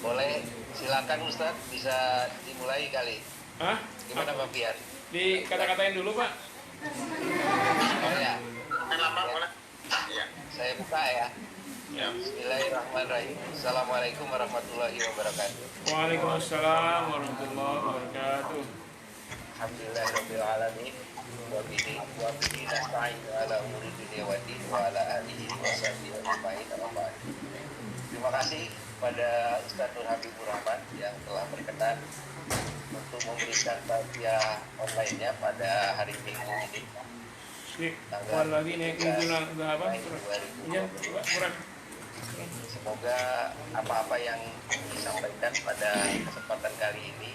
Boleh, silakan Ustadz, bisa dimulai kali. Hah? Gimana Pak Pian? Di kata-katain dulu Pak. Oh ya, Ya. saya buka ya. Ya. Bismillahirrahmanirrahim. Assalamualaikum warahmatullahi wabarakatuh. Waalaikumsalam warahmatullahi wabarakatuh. Alhamdulillahirabbil alamin. Wa bihi nasta'in ala umuri dunya wa din wa ala alihi wa sahbihi ajmain. Terima kasih pada Ustaz Nur Habibur Rahman yang telah berkenan untuk memberikan tausiah online-nya pada hari Minggu ini. Tanggal lagi nih kunjungan apa? Ya, kurang. Semoga apa-apa yang disampaikan pada kesempatan kali ini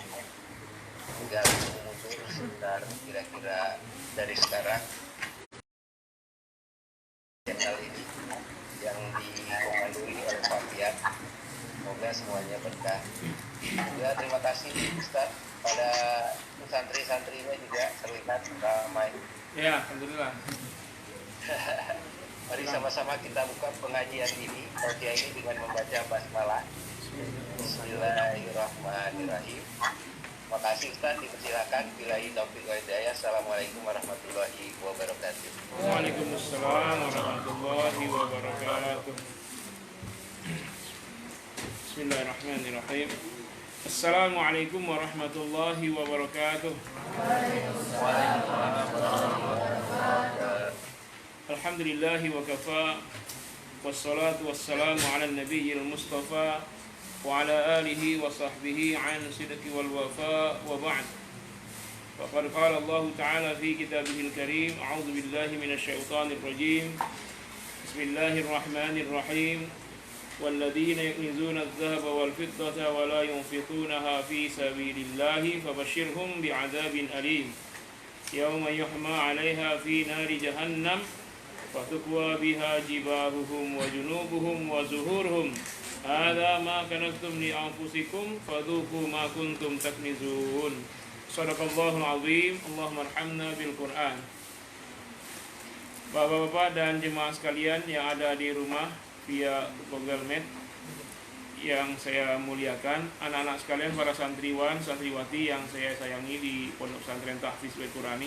tinggal mundur sekitar kira-kira dari sekarang yang kali ini yang dikomandoi oleh Pak Pian. Semoga semuanya berkah. Ya, terima kasih Ustaz. Pada santri-santrinya juga terlihat ramai. Ya, alhamdulillah. Mari sama-sama kita buka pengajian ini, tausiah ini dengan membaca basmalah. Bismillahirrahmanirrahim. Terima kasih Ustaz, dipersilakan. Billahi taufiq wal hidayah. Assalamualaikum warahmatullahi wabarakatuh. Waalaikumsalam warahmatullahi wabarakatuh. Bismillahirrahmanirrahim. Assalamualaikum warahmatullahi wabarakatuh. Alhamdulillahi wa kafa. Wassalatu wassalamu ala nabiyil mustafa wa ala alihi wa sahbihi an sidqi wal wafa wa ba'd. Faqad qala Allah ta'ala fi kitabihil karim, a'udzu billahi minasy syaithanir rajim. Bismillahirrahmanirrahim. والذين يكنزون الذهب والفضة ولا ينفقونها في سبيل الله فبشرهم بعذاب أليم يوم يحمى عليها في نار جهنم فتكوى بها جباههم وجنوبهم وظهورهم هذا ما كنزتم لأنفسكم فذوقوا ما كنتم تكنزون صدق الله العظيم اللهم ارحمنا بالقرآن. Bapak-bapak dan jemaah sekalian yang ada di rumah via Google Meet yang saya muliakan, anak-anak sekalian, para santriwan, santriwati yang saya sayangi di Pondok Pesantren Tahfiz Bait Qurani.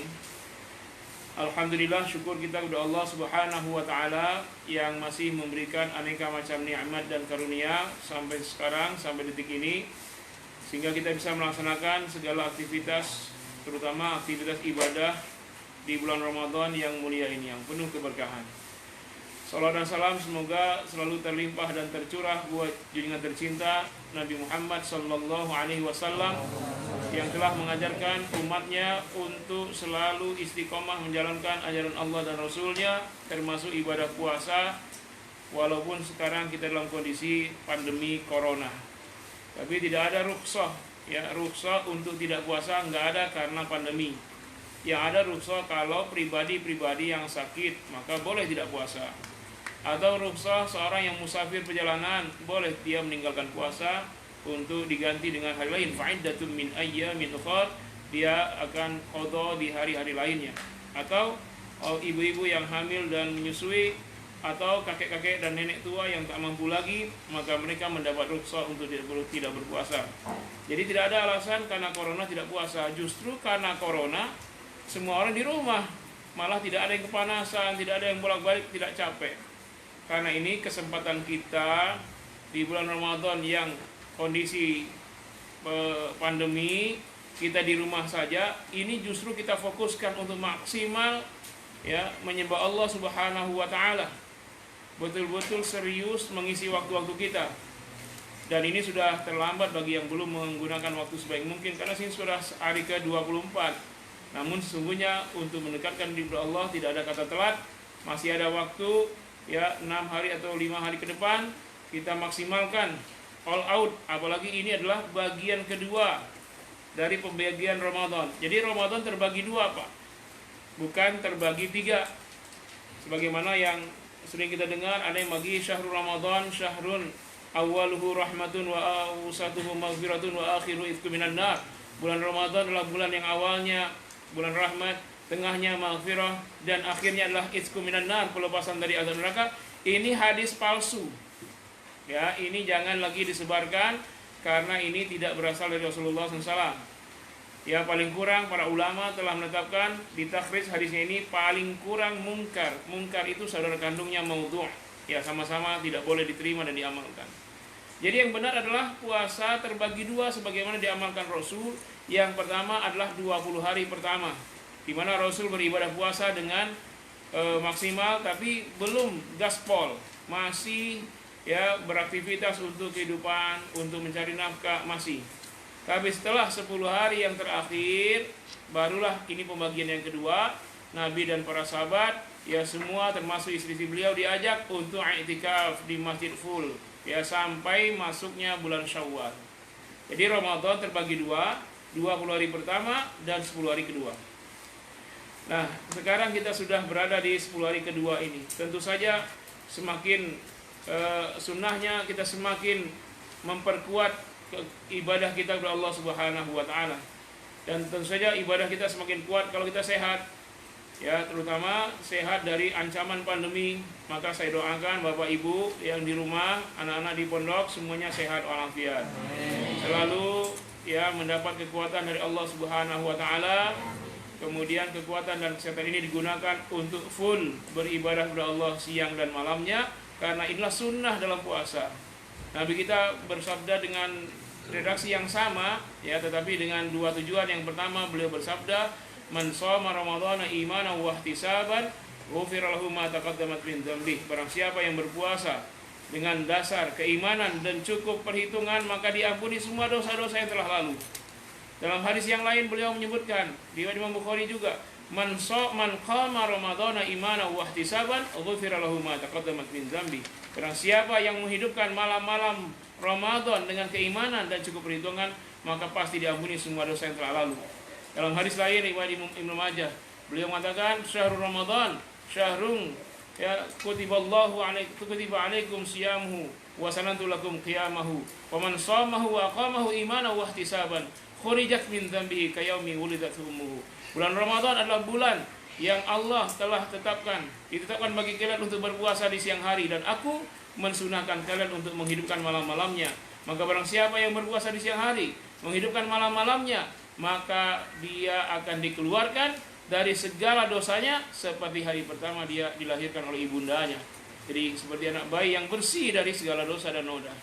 Alhamdulillah, syukur kita kepada Allah Subhanahu wa taala yang masih memberikan aneka macam nikmat dan karunia sampai sekarang, sampai detik ini, sehingga kita bisa melaksanakan segala aktivitas, terutama aktivitas ibadah di bulan Ramadan yang mulia ini, yang penuh keberkahan. Salawat dan salam semoga selalu terlimpah dan tercurah buat junjungan tercinta Nabi Muhammad sallallahu alaihi wasallam yang telah mengajarkan umatnya untuk selalu istiqomah menjalankan ajaran Allah dan Rasulnya, termasuk ibadah puasa walaupun sekarang kita dalam kondisi pandemi corona. Tapi tidak ada rukhsah, ya, rukhsah untuk tidak puasa nggak ada karena pandemi. Yang ada rukhsah kalau pribadi-pribadi yang sakit maka boleh tidak puasa. Atau rukhsah seorang yang musafir perjalanan boleh dia meninggalkan puasa untuk diganti dengan hari lain. Fa'iddatun min ayyamin ukhar, dia akan qada di hari-hari lainnya. Atau ibu-ibu yang hamil dan menyusui, atau kakek-kakek dan nenek tua yang tak mampu lagi, maka mereka mendapat rukhsah untuk tidak berpuasa. Jadi tidak ada alasan karena corona tidak puasa. Justru karena corona semua orang di rumah, malah tidak ada yang kepanasan, tidak ada yang bolak-balik, tidak capek. Karena ini kesempatan kita di bulan Ramadan yang kondisi pandemi, kita di rumah saja, ini justru kita fokuskan untuk maksimal, ya, menyembah Allah Subhanahu wa taala. Betul-betul serius mengisi waktu-waktu kita. Dan ini sudah terlambat bagi yang belum menggunakan waktu sebaik mungkin, karena ini sudah hari ke-24. Namun sesungguhnya untuk mendekatkan diri kepada Allah tidak ada kata telat, masih ada waktu, ya, 6 hari atau 5 hari ke depan kita maksimalkan all out. Apalagi ini adalah bagian kedua dari pembagian Ramadan. Jadi Ramadan terbagi dua, Pak, bukan terbagi 3 sebagaimana yang sering kita dengar. Ada yang bagi syahrul Ramadan syahrun awwaluhu rahmatun wa awsatuhu maghfiratun wa akhiru itqu minan nar. Bulan Ramadan adalah bulan yang awalnya bulan rahmat, tengahnya maghfirah, dan akhirnya adalah itsqu minan nar, pelepasan dari azab neraka. Ini hadis palsu. Ya, ini jangan lagi disebarkan karena ini tidak berasal dari Rasulullah SAW. Ya, paling kurang para ulama telah menetapkan di takhrij hadisnya ini paling kurang mungkar. Mungkar itu saudara kandungnya maudhu'. Ya, sama-sama tidak boleh diterima dan diamalkan. Jadi yang benar adalah puasa terbagi dua sebagaimana diamalkan Rasul. Yang pertama adalah 20 hari pertama, di mana Rasul beribadah puasa dengan maksimal, tapi belum gaspol, masih ya beraktivitas untuk kehidupan, untuk mencari nafkah masih. Tapi setelah 10 hari yang terakhir, barulah ini pembagian yang kedua. Nabi dan para sahabat, ya semua termasuk istri-istri beliau diajak untuk i'tikaf di masjid full, ya sampai masuknya bulan Syawal. Jadi Ramadan terbagi dua, 20 hari pertama dan 10 hari kedua. Nah, sekarang kita sudah berada di 10 hari kedua ini. Tentu saja semakin sunnahnya kita semakin memperkuat ibadah kita kepada Allah Subhanahu wa taala. Dan tentu saja ibadah kita semakin kuat kalau kita sehat. Ya, terutama sehat dari ancaman pandemi. Maka saya doakan Bapak Ibu yang di rumah, anak-anak di pondok semuanya sehat walafiat. Selalu ya mendapat kekuatan dari Allah Subhanahu wa taala. Kemudian kekuatan dan kesehatan ini digunakan untuk full beribadah kepada Allah siang dan malamnya, karena inilah sunnah dalam puasa. Nabi kita bersabda dengan redaksi yang sama, ya, tetapi dengan dua tujuan. Yang pertama, beliau bersabda, "Man shoma ramadhana imanan wa ihtisaban, ghufira lahu ma taqaddamat min dzambihi." Barang siapa yang berpuasa dengan dasar keimanan dan cukup perhitungan, maka diampuni semua dosa-dosa yang telah lalu. Dalam hadis yang lain beliau menyebutkan, riwayat Imam Bukhari juga, man qama ramadhana imanan wa ihtisaban, ghufira lahu ma taqaddamat min dzambihi. Barang siapa yang menghidupkan malam-malam Ramadan dengan keimanan dan cukup perhitungan, maka pasti diampuni semua dosa yang telah lalu. Dalam hadis lain riwayat Ibnu Majah, beliau mengatakan, syahrul Ramadan syahrun ya kutiba alaikum siyamuhu wa sanantu lakum qiyamahu wa man shamahu wa aqamahu imanan wa ihtisaban khurijat min dzambihi kayaumi wulidat ummuhu. Bulan Ramadan adalah bulan yang Allah telah ditetapkan bagi kalian untuk berpuasa di siang hari, dan aku mensunahkan kalian untuk menghidupkan malam-malamnya. Maka barang siapa yang berpuasa di siang hari, menghidupkan malam-malamnya, maka dia akan dikeluarkan dari segala dosanya seperti hari pertama dia dilahirkan oleh ibundanya. Jadi seperti anak bayi yang bersih dari segala dosa dan noda.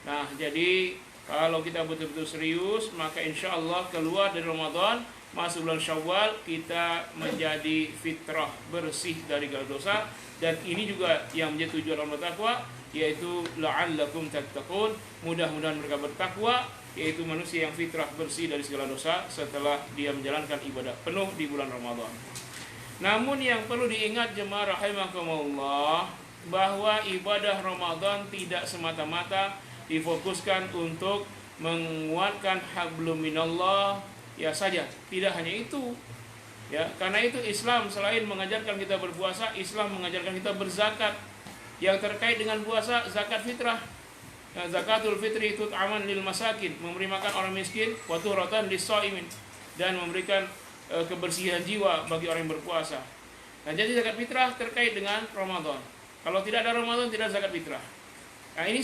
Nah, jadi kalau kita betul-betul serius, maka insya Allah keluar dari Ramadan, masuk bulan Syawal, kita menjadi fitrah, bersih dari segala dosa. Dan ini juga yang menjadi tujuan orang bertakwa, yaitu la'allakum tattaqun, mudah-mudahan mereka bertakwa, yaitu manusia yang fitrah, bersih dari segala dosa setelah dia menjalankan ibadah penuh di bulan Ramadan. Namun yang perlu diingat jemaah rahimakumullah, bahwa ibadah Ramadan tidak semata-mata difokuskan untuk menguatkan hablum minallah ya saja. Tidak hanya itu. Ya, karena itu Islam selain mengajarkan kita berpuasa, Islam mengajarkan kita berzakat. Yang terkait dengan puasa, zakat fitrah. Nah, zakatul fitri itu aman lil masakin, memberi makan orang miskin, wa tuhratan lis-shaimin, dan memberikan kebersihan jiwa bagi orang yang berpuasa. Nah, jadi zakat fitrah terkait dengan Ramadan. Kalau tidak ada Ramadan, tidak zakat fitrah. Nah, ini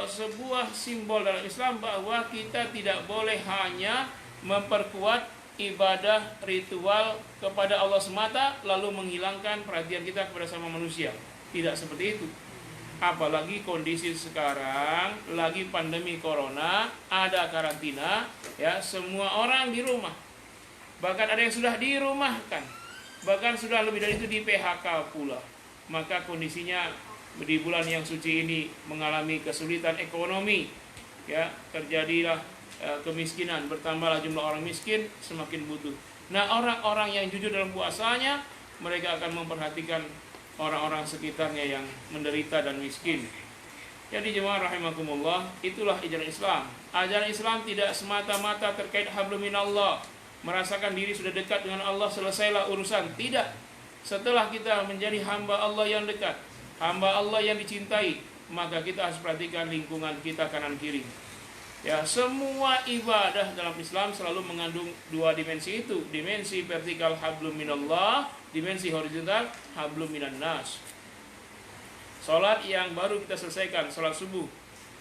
sebuah simbol dalam Islam bahwa kita tidak boleh hanya memperkuat ibadah ritual kepada Allah semata lalu menghilangkan perhatian kita kepada sama manusia. Tidak seperti itu. Apalagi kondisi sekarang lagi pandemi corona, ada karantina, ya, semua orang di rumah. Bahkan ada yang sudah dirumahkan. Bahkan sudah lebih dari itu di PHK pula. Maka kondisinya di bulan yang suci ini mengalami kesulitan ekonomi, ya, terjadilah kemiskinan, bertambahlah jumlah orang miskin, semakin butuh. Nah, orang-orang yang jujur dalam puasanya, mereka akan memperhatikan orang-orang sekitarnya yang menderita dan miskin. Jadi jemaah rahimakumullah, itulah ajaran Islam. Ajaran Islam tidak semata-mata terkait hablum minallah, merasakan diri sudah dekat dengan Allah, selesailah urusan. Tidak. Setelah kita menjadi hamba Allah yang dekat, hamba Allah yang dicintai, maka kita harus perhatikan lingkungan kita kanan kiri. Ya, semua ibadah dalam Islam selalu mengandung dua dimensi itu, dimensi vertikal hablum minallah, dimensi horizontal hablum minan nas. Salat yang baru kita selesaikan, salat subuh,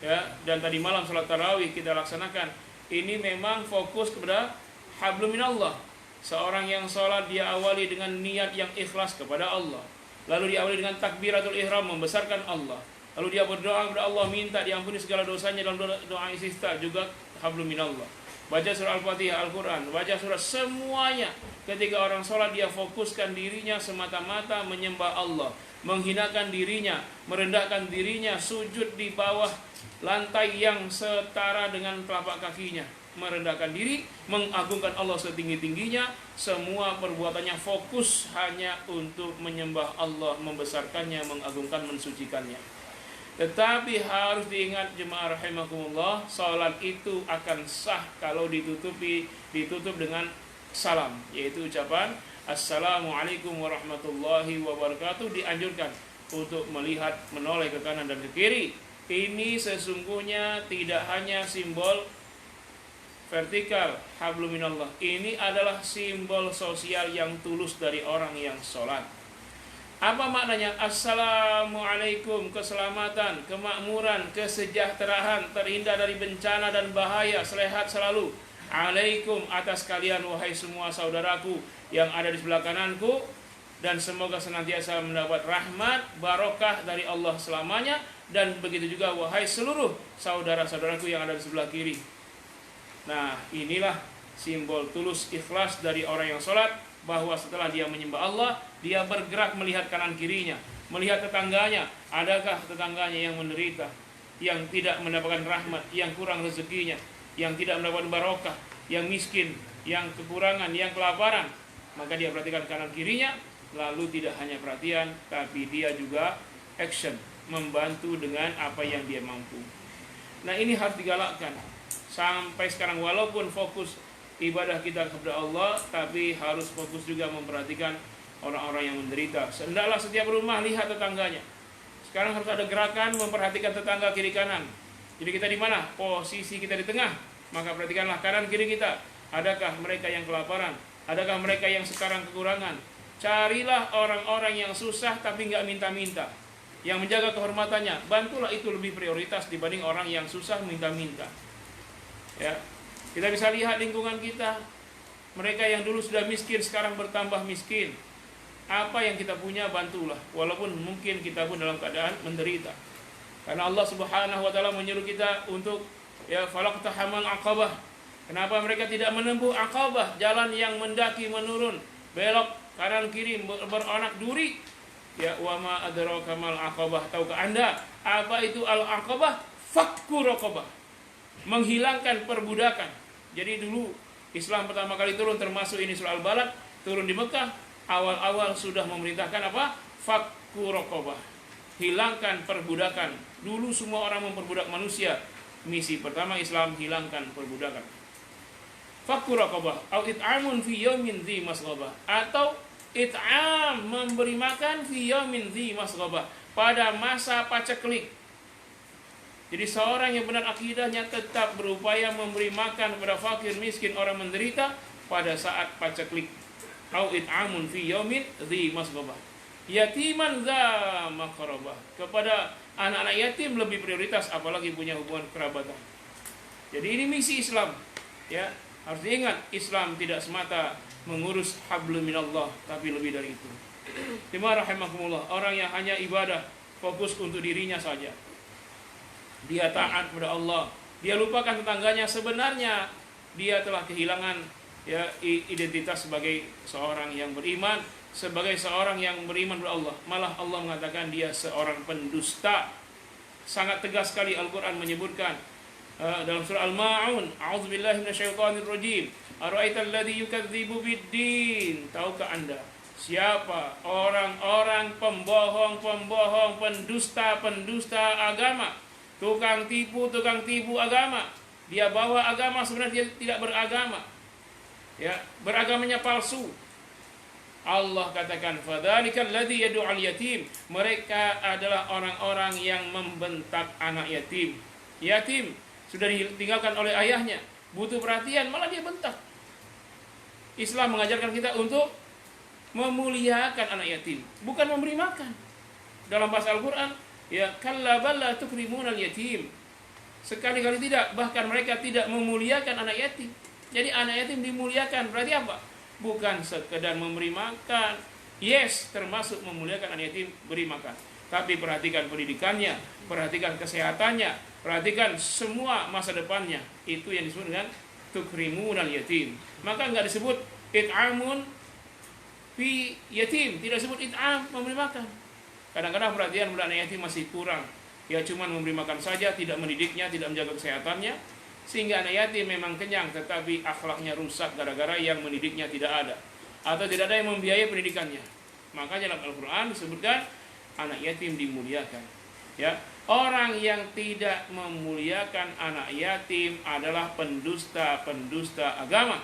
ya, dan tadi malam salat tarawih kita laksanakan, ini memang fokus kepada hablum minallah. Seorang yang salat dia awali dengan niat yang ikhlas kepada Allah, lalu diawali dengan takbiratul ihram membesarkan Allah. Lalu dia berdoa kepada Allah, minta diampuni segala dosanya dalam doa istiftah, juga hablum minallah. Baca surah Al-Fatihah, Al-Quran, baca surah, semuanya. Ketika orang sholat dia fokuskan dirinya semata-mata menyembah Allah, menghinakan dirinya, merendahkan dirinya, sujud di bawah lantai yang setara dengan telapak kakinya, merendahkan diri, mengagungkan Allah setinggi-tingginya. Semua perbuatannya fokus hanya untuk menyembah Allah, membesarkannya, mengagungkan, mensucikannya. Tetapi harus diingat jemaah rahimakumullah, salat itu akan sah kalau ditutup dengan salam, yaitu ucapan Assalamualaikum warahmatullahi wabarakatuh. Dianjurkan untuk melihat, menoleh ke kanan dan ke kiri. Ini sesungguhnya tidak hanya simbol vertikal hablum minallah, ini adalah simbol sosial yang tulus dari orang yang sholat. Apa maknanya? Assalamualaikum, keselamatan, kemakmuran, kesejahteraan, terhindar dari bencana dan bahaya, sehat selalu. Alaikum, atas kalian wahai semua saudaraku yang ada di sebelah kananku, dan semoga senantiasa mendapat rahmat, barokah dari Allah selamanya. Dan begitu juga wahai seluruh saudara-saudaraku yang ada di sebelah kiri. Nah, inilah simbol tulus ikhlas dari orang yang sholat, bahwa setelah dia menyembah Allah, dia bergerak melihat kanan kirinya, melihat tetangganya, adakah tetangganya yang menderita, yang tidak mendapatkan rahmat, yang kurang rezekinya, yang tidak mendapatkan barokah, yang miskin, yang kekurangan, yang kelaparan. Maka dia perhatikan kanan kirinya, lalu tidak hanya perhatian, tapi dia juga action, membantu dengan apa yang dia mampu. Nah, ini harus digalakkan. Sampai sekarang walaupun fokus ibadah kita kepada Allah, tapi harus fokus juga memperhatikan orang-orang yang menderita. Hendaklah setiap rumah lihat tetangganya. Sekarang harus ada gerakan memperhatikan tetangga kiri kanan. Jadi kita di mana? Posisi kita di tengah. Maka perhatikanlah kanan kiri kita. Adakah mereka yang kelaparan? Adakah mereka yang sekarang kekurangan? Carilah orang-orang yang susah tapi nggak minta-minta, yang menjaga kehormatannya. Bantulah, itu lebih prioritas dibanding orang yang susah minta-minta. Ya. Kita bisa lihat lingkungan kita, mereka yang dulu sudah miskin sekarang bertambah miskin. Apa yang kita punya bantulah, walaupun mungkin kita pun dalam keadaan menderita. Karena Allah Subhanahu wa taala menyuruh kita untuk falaqtahamal aqabah. Kenapa mereka tidak menempuh aqabah, jalan yang mendaki menurun, belok kanan kiri beranak duri? Ya, wa ma adraka mal aqabah. Tahukah Anda apa itu al-aqabah? Fakku raqabah. Menghilangkan perbudakan. Jadi dulu Islam pertama kali turun, termasuk ini surah Al-Balad, turun di Mekah, awal-awal sudah memerintahkan apa? Fakku raqabah. Hilangkan perbudakan. Dulu semua orang memperbudak manusia. Misi pertama Islam, hilangkan perbudakan. Fakku raqabah atau it'amun fi yaumin dzi masghabah, atau it'am, memberi makan fi yaumin dzi masghabah, pada masa paceklik. Jadi seorang yang benar akidahnya tetap berupaya memberi makan kepada fakir, miskin, orang menderita pada saat paceklik. Au it'amun fi yaumin dzi masghabah. Yatiman dza maqrabah. Kepada anak-anak yatim lebih prioritas, apalagi punya hubungan kerabatan. Jadi ini misi Islam. Ya, harus diingat, Islam tidak semata mengurus hablum minallah, tapi lebih dari itu. Jemaah rahimakumullah, orang yang hanya ibadah fokus untuk dirinya saja, dia taat kepada Allah, dia lupakan tetangganya, sebenarnya dia telah kehilangan identitas sebagai seorang yang beriman, sebagai seorang yang beriman kepada Allah. Malah Allah mengatakan dia seorang pendusta. Sangat tegas sekali Al-Quran menyebutkan dalam surah Al-Ma'un, a'udzubillahi minasyaitonirrajim, ara'aital ladzi yukadzibu biddin. Tahukah Anda siapa orang-orang pembohong-pembohong, pendusta-pendusta agama, tukang tipu agama. Dia bawa agama, sebenarnya dia tidak beragama. Ya, beragamanya palsu. Allah katakan, fadzalikal ladzi yad'ul yatim. Mereka adalah orang-orang yang membentak anak yatim. Yatim sudah ditinggalkan oleh ayahnya, butuh perhatian, malah dia bentak. Islam mengajarkan kita untuk memuliakan anak yatim, bukan memberi makan. Dalam bahasa Al-Quran, ya kalla bal la tukrimunal yatim. Sekali-kali tidak, bahkan mereka tidak memuliakan anak yatim. Jadi anak yatim dimuliakan, berarti apa? Bukan sekedar memberi makan. Yes, termasuk memuliakan anak yatim, beri makan. Tapi perhatikan pendidikannya, perhatikan kesehatannya, perhatikan semua masa depannya. Itu yang disebut dengan tukrimunal yatim. Maka enggak disebut it'amun fi yatim, tidak disebut it'am, memberi makan. Kadang-kadang perhatian budak anak yatim masih kurang. Ya cuma memberi makan saja, tidak mendidiknya, tidak menjaga kesehatannya, sehingga anak yatim memang kenyang tetapi akhlaknya rusak gara-gara yang mendidiknya tidak ada, atau tidak ada yang membiayai pendidikannya. Makanya dalam Al-Quran disebutkan anak yatim dimuliakan. Ya, orang yang tidak memuliakan anak yatim adalah pendusta agama.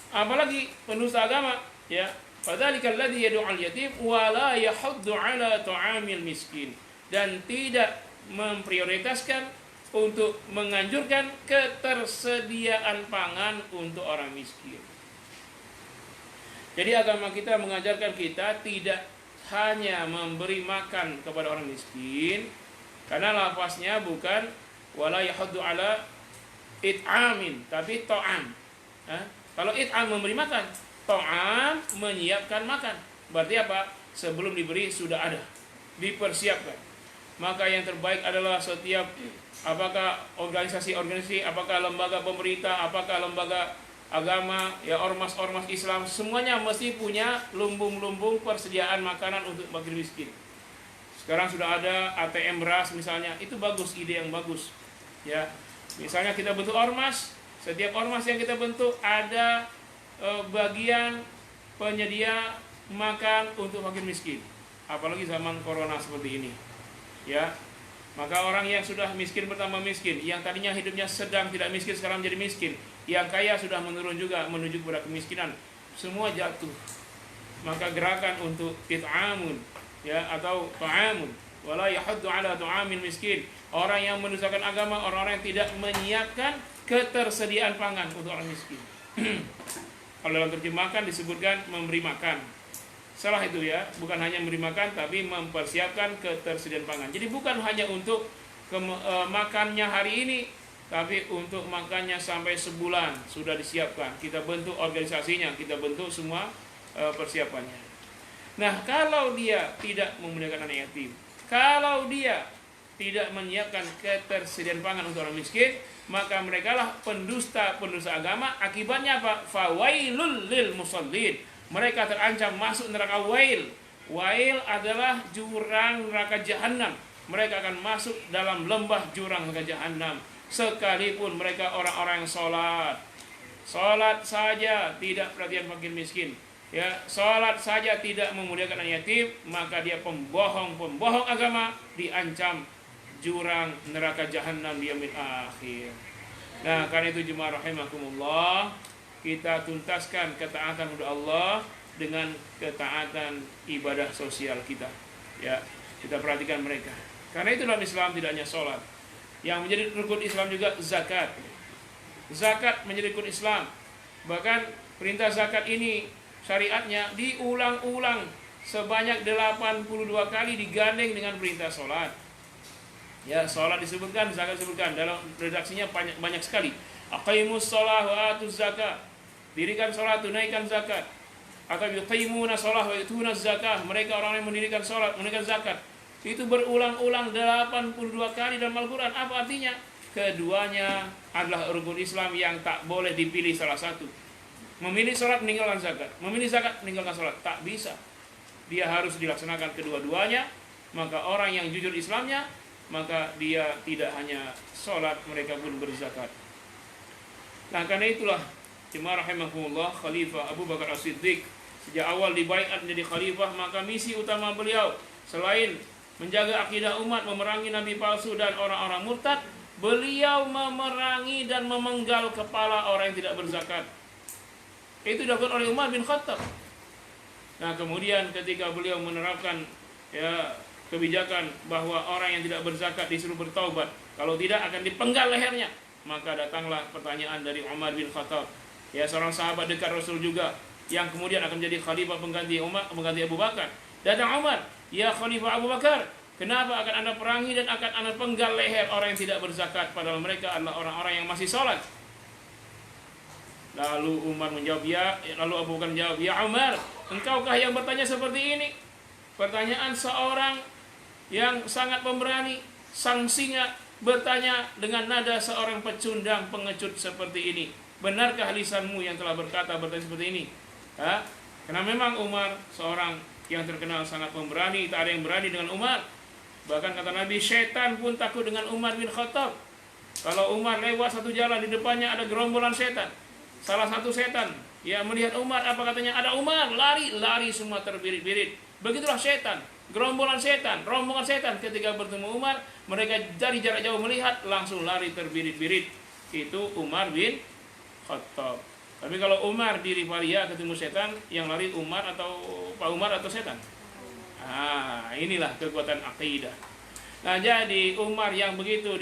Apalagi pendusta agama, ya. Fadzalika alladzi yad'ul yatim wa la yahuddu 'ala ta'amil miskin, dan tidak memprioritaskan untuk menganjurkan ketersediaan pangan untuk orang miskin. Jadi agama kita mengajarkan kita tidak hanya memberi makan kepada orang miskin, karena lafaznya bukan wala yahuddu 'ala it'amin, tapi ta'am. Kalau it'am memberi makan, ta'am menyiapkan makan. Berarti apa? Sebelum diberi sudah ada, dipersiapkan. Maka yang terbaik adalah setiap, apakah organisasi-organisasi, apakah lembaga pemerintah, apakah lembaga agama, ya ormas-ormas Islam, semuanya mesti punya lumbung-lumbung persediaan makanan untuk fakir miskin. Sekarang sudah ada ATM beras misalnya, itu bagus, ide yang bagus. Ya, misalnya kita bentuk ormas, setiap ormas yang kita bentuk ada bagian penyedia makan untuk fakir miskin. Apalagi zaman corona seperti ini, ya. Maka orang yang sudah miskin bertambah miskin, yang tadinya hidupnya sedang tidak miskin sekarang menjadi miskin, yang kaya sudah menurun juga menuju kepada kemiskinan, semua jatuh. Maka gerakan untuk it'amun, ya, atau ta'amun, wala yahuddu 'ala ta'amil miskin, orang yang mendustakan agama, orang-orang yang tidak menyiapkan ketersediaan pangan untuk orang miskin. Kalau dalam terjemahkan disebutkan memberi makan. Salah itu ya, bukan hanya memberi makan tapi mempersiapkan ketersediaan pangan. Jadi bukan hanya untuk makannya hari ini, tapi untuk makannya sampai sebulan sudah disiapkan. Kita bentuk organisasinya, kita bentuk semua persiapannya. Nah, kalau dia tidak memuliakan anak yatim, kalau dia tidak menyiapkan ketersediaan pangan untuk orang miskin, maka merekalah pendusta agama. Akibatnya apa? Fawailul lil musallin. Mereka terancam masuk neraka wail. Wail adalah jurang neraka jahanam. Mereka akan masuk dalam lembah jurang neraka jahanam sekalipun mereka orang-orang yang salat saja tidak perhatian fakir miskin, ya, salat saja tidak memuliakan anak yatim, maka dia pembohong agama, diancam jurang neraka jahanam di yaumil akhir. Nah, karena itu jemaah rahimakumullah, kita tuntaskan ketaatan kepada Allah dengan ketaatan ibadah sosial kita. Ya, kita perhatikan mereka. Karena itu dalam Islam tidak hanya sholat. Yang menjadi rukun Islam juga zakat. Zakat menjadi rukun Islam. Bahkan perintah zakat ini syariatnya diulang-ulang sebanyak 82 kali digandeng dengan perintah sholat. Ya, sholat disebutkan, zakat disebutkan. Dalam redaksinya banyak sekali. Aqimus sholah wa atuz zakat. Dirikan sholat, tunaikan zakat. Atau yuqimuna sholah wa yutuna zakah. Mereka orang yang mendirikan sholat, menunaikan zakat. Itu berulang-ulang 82 kali dalam Al-Quran. Apa artinya? Keduanya adalah rukun Islam yang tak boleh dipilih salah satu. Memilih sholat, meninggalkan zakat. Memilih zakat, meninggalkan sholat. Tak bisa. Dia harus dilaksanakan kedua-duanya. Maka orang yang jujur Islamnya, maka dia tidak hanya sholat, mereka pun berzakat. Nah, karena itulah jemaah rahimakumullah, Khalifah Abu Bakar As-Siddiq sejak awal dibaiat menjadi khalifah, maka misi utama beliau selain menjaga akidah umat, memerangi nabi palsu dan orang-orang murtad, beliau memerangi dan memenggal kepala orang yang tidak berzakat. Itu dilakukan oleh Umar bin Khattab. Nah, kemudian ketika beliau menerapkan, ya, kebijakan bahwa orang yang tidak berzakat disuruh bertaubat, kalau tidak akan dipenggal lehernya. Maka datanglah pertanyaan dari Umar bin Khattab, ya seorang sahabat dekat Rasul juga, yang kemudian akan menjadi khalifah pengganti Abu Bakar. Datang Umar, ya Khalifah Abu Bakar, kenapa akan Anda perangi dan akan Anda penggal leher orang yang tidak berzakat, padahal mereka adalah orang-orang yang masih sholat? Lalu Umar menjawab, lalu Abu Bakar menjawab, ya Umar, engkaukah yang bertanya seperti ini? Pertanyaan seorang yang sangat pemberani, sang singa bertanya dengan nada seorang pecundang pengecut seperti ini. Benarkah lisanmu yang telah bertanya seperti ini? Karena memang Umar seorang yang terkenal sangat pemberani, tak ada yang berani dengan Umar. Bahkan kata Nabi, setan pun takut dengan Umar bin Khattab. Kalau Umar lewat satu jalan, di depannya ada gerombolan setan. Salah satu setan yang melihat Umar, apa katanya? Ada Umar, lari semua terbirit-birit. Begitulah setan, rombongan setan ketika bertemu Umar, mereka dari jarak jauh melihat, langsung lari terbirit-birit. Itu Umar bin Khattab. Tapi kalau Umar di Rifalia ketemu setan, yang lari Umar atau Pak Umar atau setan? Inilah kekuatan akidah. Nah, jadi Umar yang begitu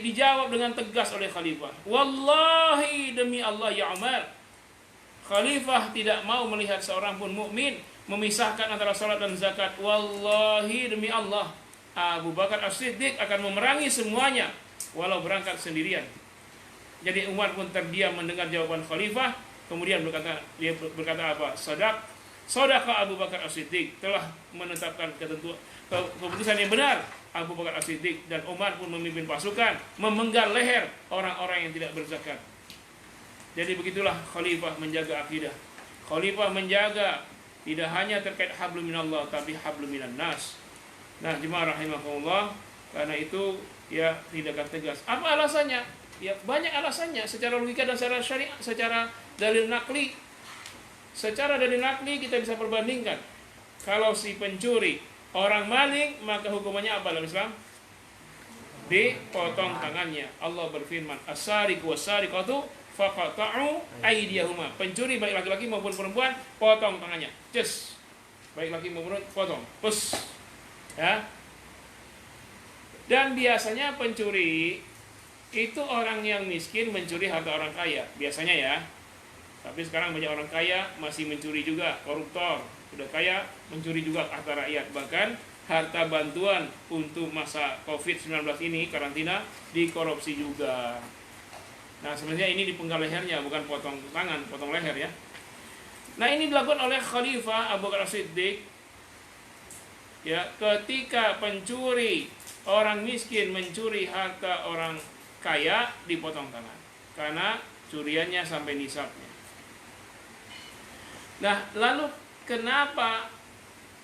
dijawab dengan tegas oleh khalifah. Wallahi, demi Allah ya Umar, khalifah tidak mau melihat seorang pun mukmin memisahkan antara salat dan zakat. Wallahi, demi Allah, Abu Bakar As-Siddiq akan memerangi semuanya walau berangkat sendirian. Jadi Umar pun terdiam mendengar jawaban khalifah. Kemudian dia berkata apa? Sadaqa Abu Bakar As-Siddiq, telah menetapkan keputusan yang benar Abu Bakar As-Siddiq. Dan Umar pun memimpin pasukan memenggal leher orang-orang yang tidak berzakat. Jadi begitulah khalifah menjaga akidah. Khalifah menjaga tidak hanya terkait hablum minallah, tapi hablum minan nas. Nah, jemaah rahimahullah, karena itu ya tindakan tegas. Apa alasannya? Ya banyak alasannya, secara logika dan secara syariat, secara dalil nakli. Secara dalil nakli kita bisa perbandingkan. Kalau si pencuri orang maling, maka hukumannya apa dalam Islam? Dipotong tangannya. Allah berfirman, as-sariqu was-sariqatu faqata'u aydiyahuma. Pencuri baik laki-laki maupun perempuan, potong tangannya. Cus. Baik laki maupun perempuan, potong. Pus. Ya. Dan biasanya pencuri itu orang yang miskin mencuri harta orang kaya, biasanya ya. Tapi sekarang banyak orang kaya masih mencuri juga, koruptor. Sudah kaya mencuri juga harta rakyat. Bahkan harta bantuan untuk masa COVID-19 ini, karantina, dikorupsi juga. Nah, sebenarnya ini dipenggal lehernya, bukan potong tangan, potong leher ya. Nah, ini dilakukan oleh Khalifah Abu Bakar As-Siddiq. Ya, ketika pencuri, orang miskin mencuri harta orang kaya, dipotong tangan. Karena curiannya sampai nisabnya. Nah, lalu kenapa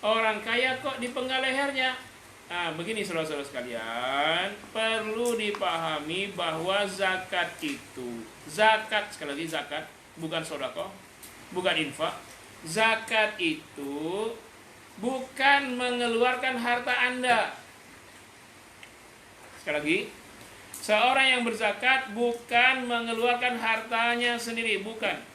orang kaya kok dipenggal lehernya? Nah, begini saudara-saudara sekalian, perlu dipahami bahwa zakat itu, sekali lagi zakat, bukan sedekah, bukan infak. Zakat itu bukan mengeluarkan harta Anda. Sekali lagi, seorang yang berzakat bukan mengeluarkan hartanya sendiri, bukan.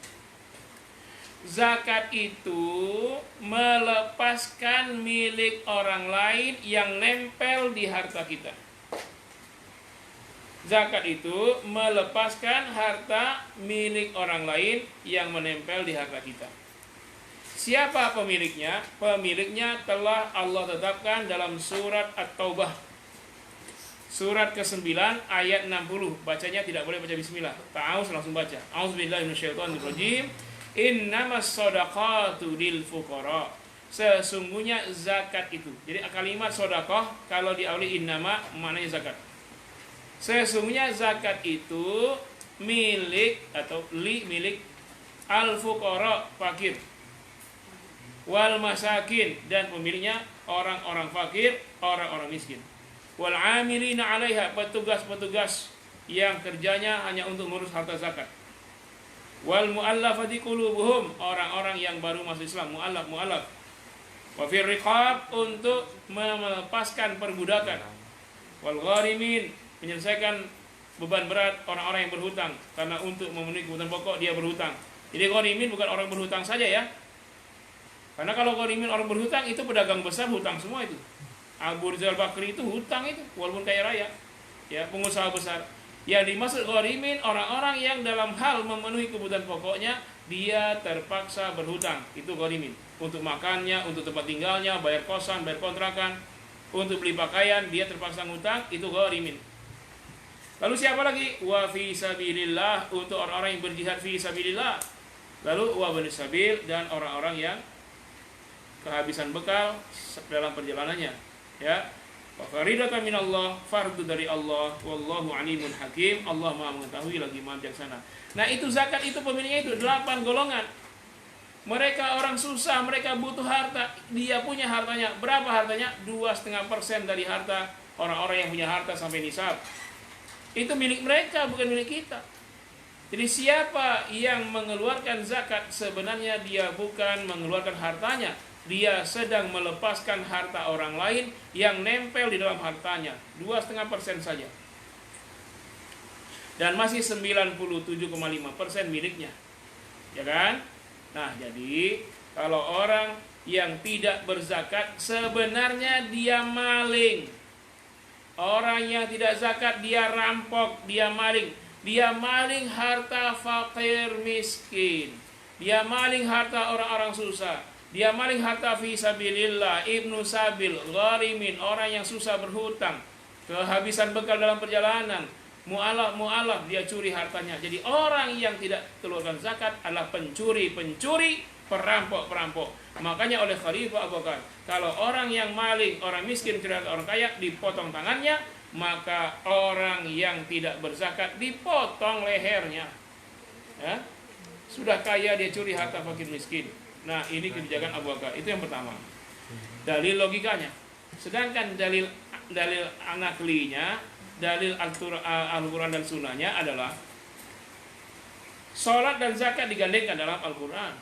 Zakat itu melepaskan milik orang lain yang nempel di harta kita. Zakat itu melepaskan harta milik orang lain yang menempel di harta kita. Siapa pemiliknya? Pemiliknya telah Allah tetapkan dalam surat At-Taubah. Surat ke-9 ayat 60. Bacanya tidak boleh baca bismillah. Ta'awuz, langsung baca. A'udzubillahi minasyaitonirrajim. Innamas shadaqatu lil fuqara. Sesungguhnya zakat itu. Jadi kalimat sedekah kalau diawali innama maknanya zakat. Sesungguhnya zakat itu milik atau milik al fuqara, fakir. Wal masakin, dan pemiliknya orang-orang fakir, orang-orang miskin. Wal amilina 'alaiha, petugas-petugas yang kerjanya hanya untuk mengurus harta zakat. Wal mu'allafati qulubuhum, orang-orang yang baru masuk Islam, mu'allaf. Wa fir riqab, untuk melepaskan perbudakan. Wal gharimin, menyelesaikan beban berat orang-orang yang berhutang, karena untuk memenuhi kebutuhan pokok dia berhutang. Jadi gharimin bukan orang berhutang saja ya. Karena kalau gharimin orang berhutang itu pedagang besar hutang semua itu. Abu Rizal Bakri itu hutang itu walaupun kaya raya. Ya, pengusaha besar. Yang dimaksud gharimin orang-orang yang dalam hal memenuhi kebutuhan pokoknya dia terpaksa berhutang. Itu gharimin. Untuk makannya, untuk tempat tinggalnya, bayar kosan, bayar kontrakan, untuk beli pakaian dia terpaksa ngutang, itu gharimin. Lalu siapa lagi? Wa fi sabilillah, untuk orang-orang yang berjihad fi sabilillah. Lalu wa bani sabil, dan orang-orang yang kehabisan bekal dalam perjalanannya, ya. Wa faridatan minallah, fardu dari Allah, wallahu alimun hakim, Allah Maha mengetahui lagi Maha bijaksana. Nah, itu zakat itu pemiliknya itu 8 golongan. Mereka orang susah, mereka butuh harta, dia punya hartanya. Berapa hartanya? 2,5% dari harta orang-orang yang punya harta sampai nisab. Itu milik mereka, bukan milik kita. Jadi siapa yang mengeluarkan zakat sebenarnya dia bukan mengeluarkan hartanya, dia sedang melepaskan harta orang lain yang nempel di dalam hartanya, 2,5% saja. Dan masih 97,5% miliknya. Ya kan? Nah, jadi kalau orang yang tidak berzakat sebenarnya dia maling. Orang yang tidak zakat dia rampok, dia maling. Dia maling harta fakir miskin. Dia maling harta orang-orang susah. Dia maling harta fi sabilillah, ibnu sabil, gharimin, orang yang susah berhutang, kehabisan bekal dalam perjalanan, mu'alaf dia curi hartanya. Jadi orang yang tidak keluarkan zakat adalah pencuri, perampok. Makanya oleh Khalifah Abu Bakar, kalau orang yang maling, orang miskin, orang kaya dipotong tangannya, maka orang yang tidak berzakat dipotong lehernya. Ya? Sudah kaya dia curi harta fakir miskin. Nah, ini kebijakan Abu Bakar. Itu yang pertama. Dalil logikanya. Sedangkan dalil anaklinya, dalil Al-Quran dan Sunnahnya adalah sholat dan zakat digandengkan dalam Al-Quran.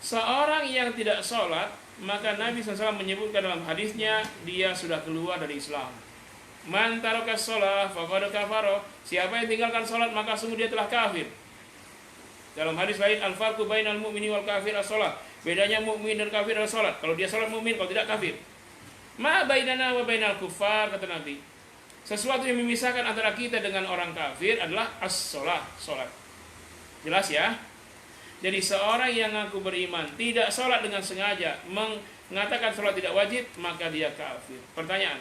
Seorang yang tidak sholat, maka Nabi SAW menyebutkan dalam hadisnya, dia sudah keluar dari Islam. Man taraka sholat faqad kafara. Siapa yang tinggalkan sholat maka sungguh dia telah kafir. Dalam hadis lain, al-farqu bainal mu'mini wal kafir as-shalah. Bedanya mukmin dan kafir adalah salat. Kalau dia salat mukmin, kalau tidak kafir. Ma bainana wa bainal kuffar, kata Nabi. Sesuatu yang memisahkan antara kita dengan orang kafir adalah as-shalah, salat. Jelas ya? Jadi seorang yang ngaku beriman tidak salat dengan sengaja, mengatakan salat tidak wajib, maka dia kafir. Pertanyaan.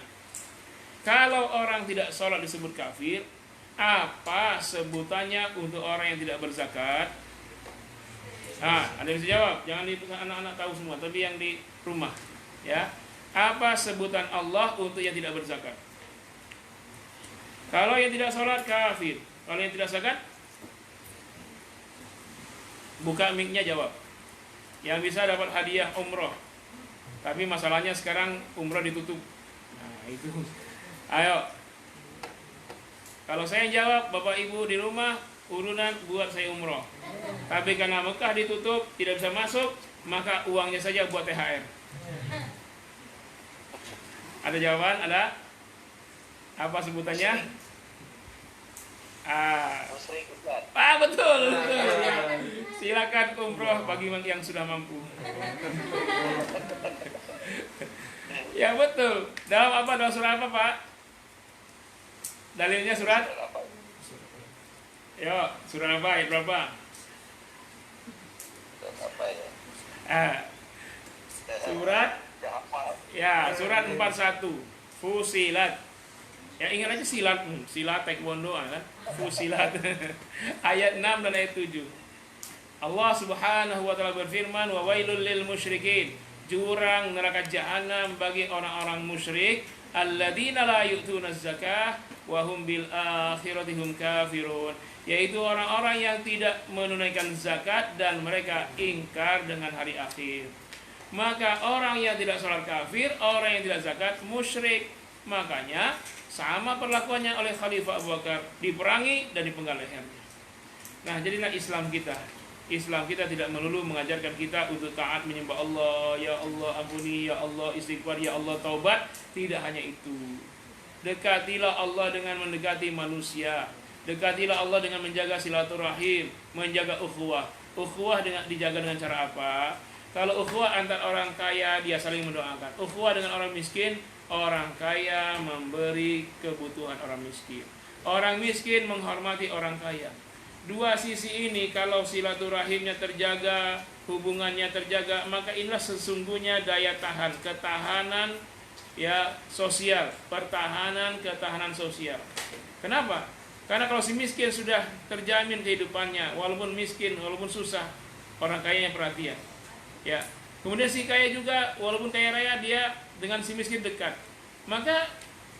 Kalau orang tidak salat disebut kafir, apa sebutannya untuk orang yang tidak berzakat? Ada yang bisa jawab. Jangan di anak-anak tahu semua, tapi yang di rumah, ya. Apa sebutan Allah untuk yang tidak berzakat? Kalau yang tidak sholat kafir. Kalau yang tidak zakat, buka mic-nya jawab. Yang bisa dapat hadiah umroh. Tapi masalahnya sekarang umroh ditutup. Nah, itu. Ayo. Kalau saya jawab, Bapak Ibu di rumah urunan buat saya umroh. Tapi karena Mekah ditutup, tidak bisa masuk, maka uangnya saja buat THR. Ada jawaban? Ada? Apa sebutannya? Betul. Silakan umroh bagi yang sudah mampu. Ya betul. Dalam apa? Dalam surah apa, Pak? Dalilnya surat? Yo, surah apa? Ayat berapa? Surat? Ya, surat 41. Fusilat. Ya, ingat aja silat. Silat taekwondo kan? Fusilat. Ayat 6 dan ayat 7. Allah Subhanahu wa taala berfirman, "Wa wailul lil musyrikin." Jurang neraka jahanam bagi orang-orang musyrik, alladzina la yu'tuna zakah wa hum bil akhirati hum kafirun. Yaitu orang-orang yang tidak menunaikan zakat dan mereka ingkar dengan hari akhir. Maka orang yang tidak sholat kafir, orang yang tidak zakat musyrik. Makanya sama perlakuannya oleh Khalifah Abu Bakar, diperangi dan dipenggal lehernya. Nah, jadilah Islam kita. Islam kita tidak melulu mengajarkan kita untuk taat menyembah Allah, ya Allah ampuni, ya Allah istighfar, ya Allah taubat. Tidak hanya itu. Dekatilah Allah dengan mendekati manusia. Dekatilah Allah dengan menjaga silaturahim, menjaga ukhuwah. Ukhuwah dijaga dengan cara apa? Kalau ukhuwah antar orang kaya, dia saling mendoakan. Ukhuwah dengan orang miskin, orang kaya memberi kebutuhan orang miskin. Orang miskin menghormati orang kaya. Dua sisi ini kalau silaturahimnya terjaga, hubungannya terjaga, maka inilah sesungguhnya daya tahan, ketahanan ya sosial, ketahanan sosial. Kenapa? Karena kalau si miskin sudah terjamin kehidupannya, walaupun miskin, walaupun susah, orang kayanya perhatian. Ya. Kemudian si kaya juga walaupun kaya raya, dia dengan si miskin dekat. Maka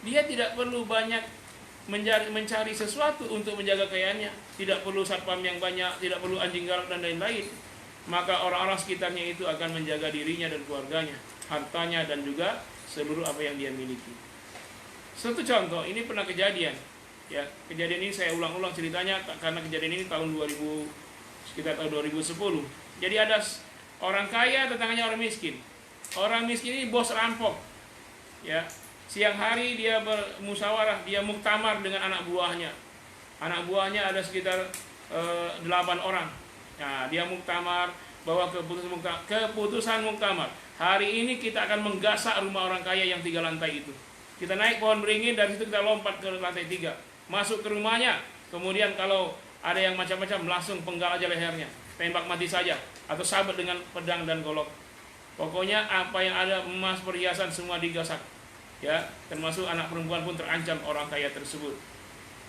dia tidak perlu banyak mencari sesuatu untuk menjaga kekayaannya. Tidak perlu satpam yang banyak, tidak perlu anjing galak dan lain-lain. Maka orang-orang sekitarnya itu akan menjaga dirinya dan keluarganya, hartanya dan juga seluruh apa yang dia miliki. Satu contoh, ini pernah kejadian. Ya, kejadian ini saya ulang-ulang ceritanya karena kejadian ini tahun 2000, sekitar tahun 2010. Jadi ada orang kaya tetangganya orang miskin. Orang miskin ini bos rampok. Ya, siang hari dia bermusyawarah, dia muktamar dengan anak buahnya. Anak buahnya ada sekitar 8 orang. Nah, dia muktamar bahwa keputusan muktamar. Hari ini kita akan menggasak rumah orang kaya yang 3 lantai itu. Kita naik pohon beringin, dari situ kita lompat ke lantai 3. Masuk ke rumahnya. Kemudian kalau ada yang macam-macam, langsung penggal aja lehernya. Tembak mati saja. Atau sabet dengan pedang dan golok. Pokoknya apa yang ada, emas, perhiasan, semua digasak. Ya, termasuk anak perempuan pun terancam orang kaya tersebut.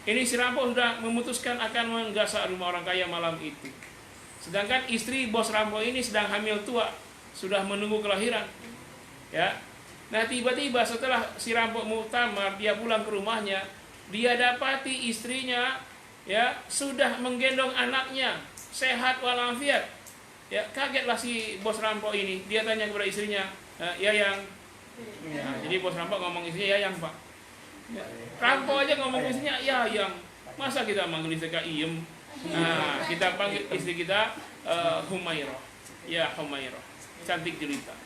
Ini si rampok sudah memutuskan akan menggasak rumah orang kaya malam itu. Sedangkan istri bos rampok ini sedang hamil tua, sudah menunggu kelahiran. Ya. Nah, tiba-tiba setelah si rampok muktamar, dia pulang ke rumahnya, dia dapati istrinya ya sudah menggendong anaknya, sehat walafiat. Ya, kagetlah si bos rampok ini. Dia tanya kepada istrinya, "Yayang." Ya, jadi bos rampok ngomong istrinya Yayang, Pak. Ya, rampok aja ngomong istrinya Yayang. Masa kita manggil istri Iem? Nah, kita panggil istri kita Humairah. Ya, Humairah. Cantik jelita.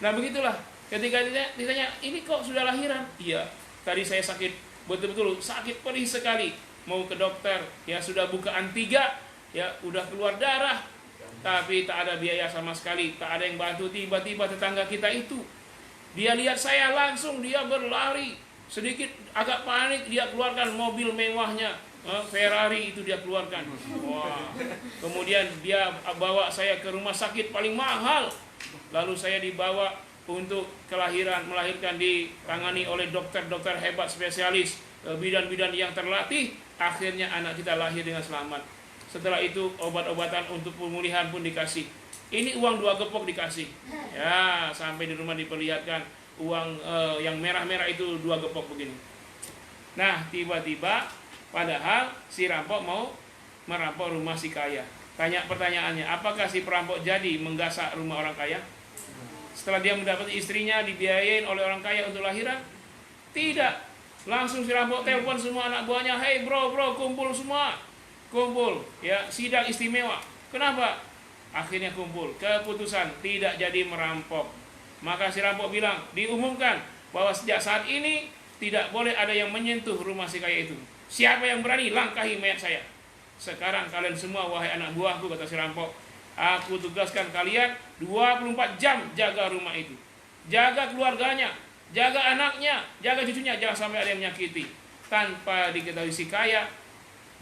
Nah, begitulah. Ketika ditanya, "Ini kok sudah lahiran?" "Iya, tadi saya sakit, betul-betul sakit perih sekali. Mau ke dokter, ya sudah bukaan 3, ya udah keluar darah. Tapi tak ada biaya sama sekali, tak ada yang bantu." Tiba-tiba tetangga kita itu, dia lihat saya langsung, dia berlari. Sedikit agak panik, dia keluarkan mobil mewahnya, Ferrari itu dia keluarkan. Wah. Kemudian dia bawa saya ke rumah sakit paling mahal. Lalu saya dibawa untuk melahirkan ditangani oleh dokter-dokter hebat spesialis, bidan-bidan yang terlatih. Akhirnya anak kita lahir dengan selamat. Setelah itu obat-obatan untuk pemulihan pun dikasih. Ini uang 2 gepok dikasih. Ya, sampai di rumah diperlihatkan uang yang merah-merah itu 2 gepok begini. Nah, tiba-tiba padahal si rampok mau merampok rumah si kaya. Tanya pertanyaannya, apakah si perampok jadi menggasak rumah orang kaya? Setelah dia mendapat istrinya dibiayain oleh orang kaya untuk lahiran? Tidak. Langsung si rampok telepon semua anak buahnya, "Hei bro, kumpul semua. Kumpul, ya, sidang istimewa." Kenapa? Akhirnya kumpul. Keputusan tidak jadi merampok. Maka si rampok bilang, diumumkan bahwa sejak saat ini tidak boleh ada yang menyentuh rumah si kaya itu. Siapa yang berani langkahi mayat saya. Sekarang kalian semua, wahai anak buahku, kata si rampok, aku tugaskan kalian 24 jam jaga rumah itu. Jaga keluarganya, jaga anaknya, jaga cucunya, jangan sampai ada yang menyakiti. Tanpa diketahui si kaya,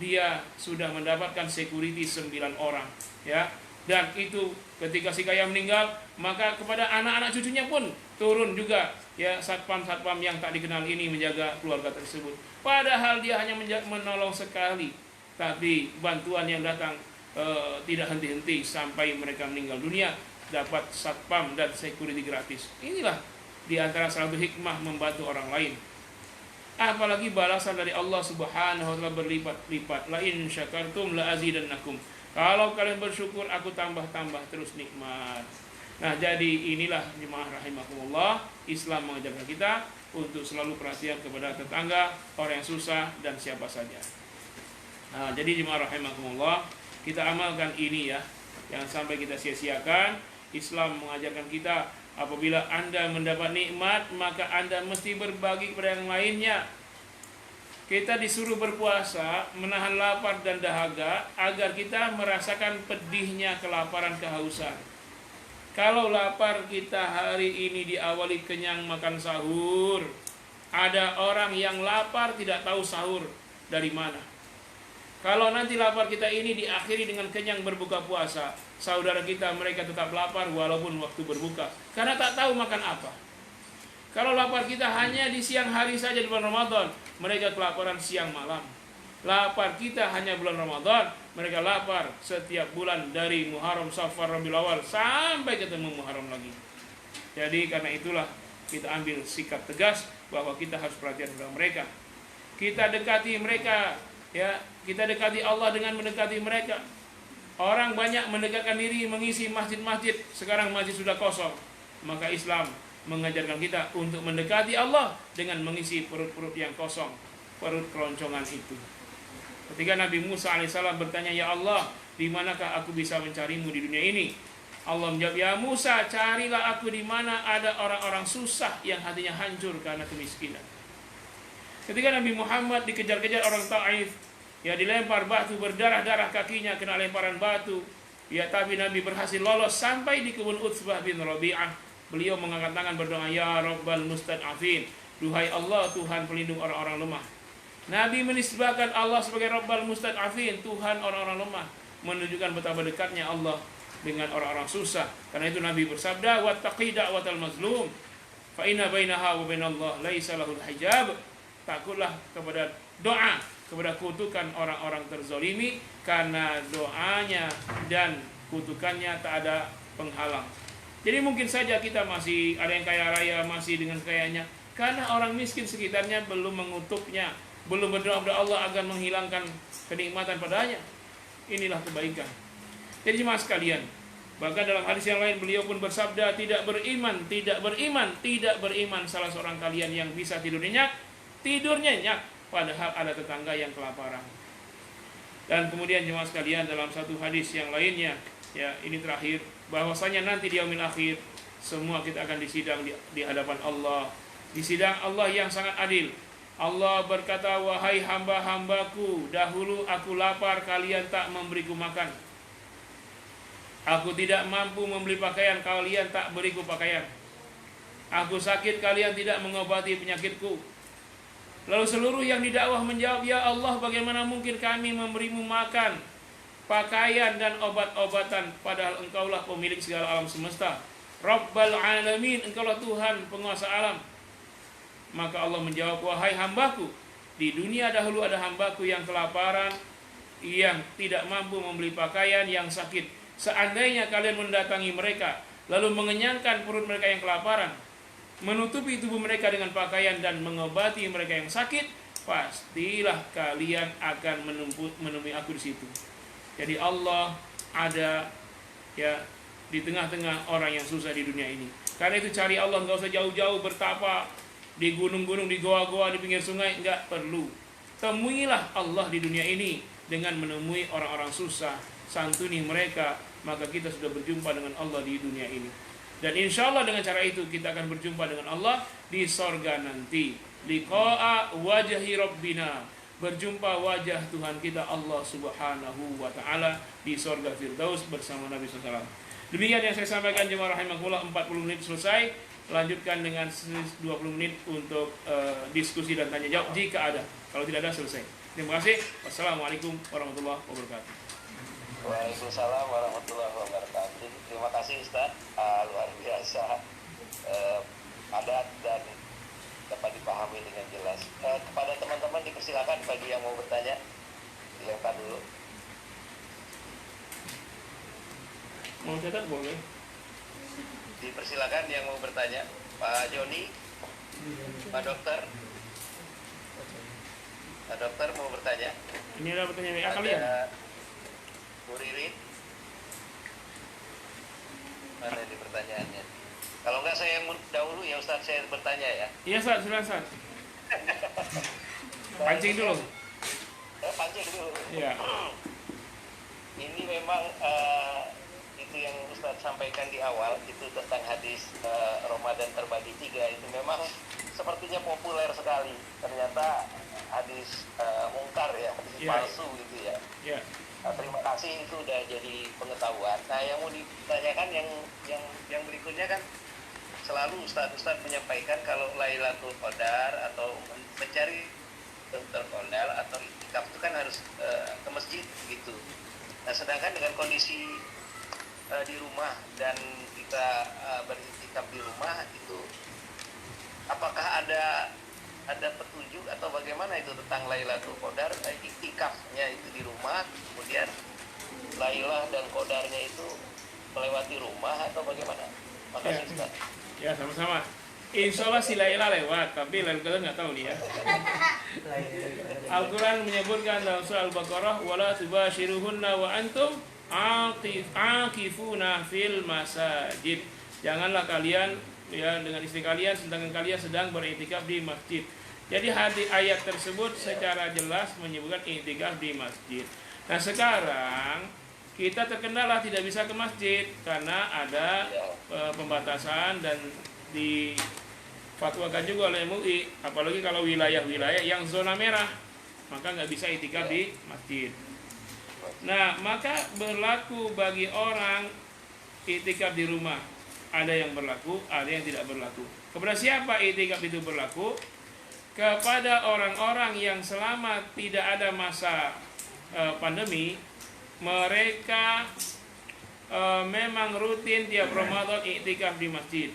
dia sudah mendapatkan security 9 orang. Ya. Dan itu ketika si kaya meninggal, maka kepada anak-anak cucunya pun turun juga ya satpam-satpam yang tak dikenal ini menjaga keluarga tersebut. Padahal dia hanya menolong sekali, tapi bantuan yang datang tidak henti-henti sampai mereka meninggal dunia, dapat satpam dan security gratis. Inilah di antara satu hikmah membantu orang lain. Apalagi balasan dari Allah Subhanahu wa taala berlipat-lipat. La in syakartum la azidannakum. Kalau kalian bersyukur, aku tambah-tambah terus nikmat. Nah, jadi inilah jemaah rahimakumullah, Islam mengajarkan kita untuk selalu perhatian kepada tetangga, orang yang susah dan siapa saja. Nah, jadi jemaah rahimakumullah, kita amalkan ini ya, jangan sampai kita sia-siakan. Islam mengajarkan kita apabila Anda mendapat nikmat, maka Anda mesti berbagi kepada yang lainnya. Kita disuruh berpuasa, menahan lapar dan dahaga agar kita merasakan pedihnya kelaparan, kehausan. Kalau lapar kita hari ini diawali kenyang makan sahur. Ada orang yang lapar tidak tahu sahur dari mana. Kalau nanti lapar kita ini diakhiri dengan kenyang berbuka puasa, saudara kita mereka tetap lapar walaupun waktu berbuka, karena tak tahu makan apa. Kalau lapar kita hanya di siang hari saja di bulan Ramadan, mereka kelaparan siang malam. Lapar kita hanya bulan Ramadan, mereka lapar setiap bulan dari Muharram, Safar, Rabiul Awal sampai ketemu Muharram lagi. Jadi karena itulah kita ambil sikap tegas bahwa kita harus perhatian pada mereka. Kita dekati mereka, ya, kita dekati Allah dengan mendekati mereka. Orang banyak mendekatkan diri mengisi masjid-masjid, sekarang masjid sudah kosong. Maka Islam mengajarkan kita untuk mendekati Allah dengan mengisi perut-perut yang kosong, perut keroncongan itu. Ketika Nabi Musa alaihissalam bertanya, "Ya Allah, di manakah aku bisa mencarimu di dunia ini?" Allah menjawab, "Ya Musa, carilah aku di mana ada orang-orang susah yang hatinya hancur karena kemiskinan." Ketika Nabi Muhammad dikejar-kejar orang Taif, ya dilempar batu, berdarah-darah kakinya kena lemparan batu, ya tapi Nabi berhasil lolos sampai di kebun Utsbah bin Rabi'ah. Beliau mengangkat tangan berdoa, "Ya Rabbal Mustad'afin," duhai Allah Tuhan pelindung orang-orang lemah. Nabi menisbahkan Allah sebagai Rabbal Mustad'afin, Tuhan orang-orang lemah, menunjukkan betapa dekatnya Allah dengan orang-orang susah. Karena itu Nabi bersabda, "Wattaqi da'watal mazlum, fa inna bainaha wa bainallah laisa lahul hijab." Takutlah kepada doa, kepada kutukan orang-orang terzolimi, karena doanya dan kutukannya tak ada penghalang. Jadi mungkin saja kita masih ada yang kaya raya, masih dengan kayanya, karena orang miskin sekitarnya belum mengutuknya, belum berdoa kepada Allah agar menghilangkan kenikmatan padanya. Inilah kebaikan. Jadi jemaah sekalian, bahkan dalam hadis yang lain beliau pun bersabda, tidak beriman salah seorang kalian yang bisa tidur nyenyak padahal ada tetangga yang kelaparan. Dan kemudian jemaah sekalian, dalam satu hadis yang lainnya, ya ini terakhir, bahwasanya nanti di yaumil akhir semua kita akan disidang di hadapan Allah, di sidang Allah yang sangat adil. Allah berkata, "Wahai hamba-hambaku, dahulu aku lapar, kalian tak memberiku makan. Aku tidak mampu membeli pakaian, kalian tak beriku pakaian. Aku sakit, kalian tidak mengobati penyakitku." Lalu seluruh yang didakwah menjawab, "Ya Allah, bagaimana mungkin kami memberimu makan, pakaian dan obat-obatan, padahal Engkaulah pemilik segala alam semesta. Rabbal alamin, Engkaulah Tuhan penguasa alam." Maka Allah menjawab, "Wahai hambaku, di dunia dahulu ada hambaku yang kelaparan, yang tidak mampu membeli pakaian, yang sakit. Seandainya kalian mendatangi mereka, lalu mengenyangkan perut mereka yang kelaparan, menutupi tubuh mereka dengan pakaian dan mengobati mereka yang sakit, pastilah kalian akan menemui aku di situ." Jadi Allah ada, ya, di tengah-tengah orang yang susah di dunia ini. Karena itu cari Allah, nggak usah jauh-jauh bertapa di gunung-gunung, di goa-goa, di pinggir sungai, nggak perlu. Temuilah Allah di dunia ini dengan menemui orang-orang susah, santuni mereka, maka kita sudah berjumpa dengan Allah di dunia ini. Dan insya Allah dengan cara itu kita akan berjumpa dengan Allah di sorga nanti. Liqa'a wajhi Rabbina, berjumpa wajah Tuhan kita Allah subhanahu wa ta'ala di sorga Firdaus bersama Nabi SAW. Demikian yang saya sampaikan jemaah rahimakumullah. 40 menit selesai. Lanjutkan dengan 20 menit untuk diskusi dan tanya jawab jika ada. Kalau tidak ada, selesai. Terima kasih. Wassalamualaikum warahmatullahi wabarakatuh. Waalaikumsalam warahmatullahi wabarakatuh. Terima kasih Ustaz, luar biasa padat dan dapat dipahami dengan jelas. Kepada teman-teman dipersilakan bagi yang mau bertanya, dilempar dulu. Mau catat boleh? Dipersilakan yang mau bertanya, Pak Joni, Pak Dokter. Pak Dokter mau bertanya. Ini adalah pertanyaan WA kalian. Bu Ririn, mana di pertanyaannya? Kalau enggak saya yang dahulu ya Ustaz, saya bertanya ya. Iya Ustaz, silakan Ustaz. Pancing dulu. Pancing dulu. Iya. Ini memang itu yang Ustaz sampaikan di awal, itu tentang hadis Ramadan terbagi 3, itu memang sepertinya populer sekali. Ternyata hadis mungkar ya, hadis palsu gitu ya. Iya. Terima kasih, itu udah jadi pengetahuan. Nah, yang mau ditanyakan yang berikutnya kan, selalu Ustadz menyampaikan kalau Lailatul Qadar atau mencari terkondal atau itikaf itu kan harus ke masjid gitu. Nah, sedangkan dengan kondisi di rumah dan kita beritikaf di rumah itu, apakah ada petunjuk atau bagaimana itu tentang Lailatul Qadar, iktikafnya itu di rumah, kemudian Lailah dan Qadarnya itu melewati rumah atau bagaimana? Makasih Ustaz. Ya, sama-sama. Insya Allah si Lailah lewat, tapi Lailatul Qadar nggak tahu dia. Al-Quran menyebutkan dalam surah Al-Baqarah, wala tubashiruhunna wa antum aqifuna fil masajid. Janganlah kalian ya dengan istri kalian sedangkan kalian sedang beriktikaf di masjid. Jadi ayat tersebut secara jelas menyebutkan iktikaf di masjid. Nah, sekarang kita terkendala tidak bisa ke masjid karena ada pembatasan dan difatwakan juga oleh MUI, apalagi kalau wilayah-wilayah yang zona merah, maka nggak bisa iktikaf di masjid. Nah, maka berlaku bagi orang iktikaf di rumah. Ada yang berlaku, ada yang tidak berlaku. Kepada siapa iktikaf itu berlaku? Kepada orang-orang yang selama tidak ada masa pandemi, mereka memang rutin tiap Ramadan iktikaf di masjid.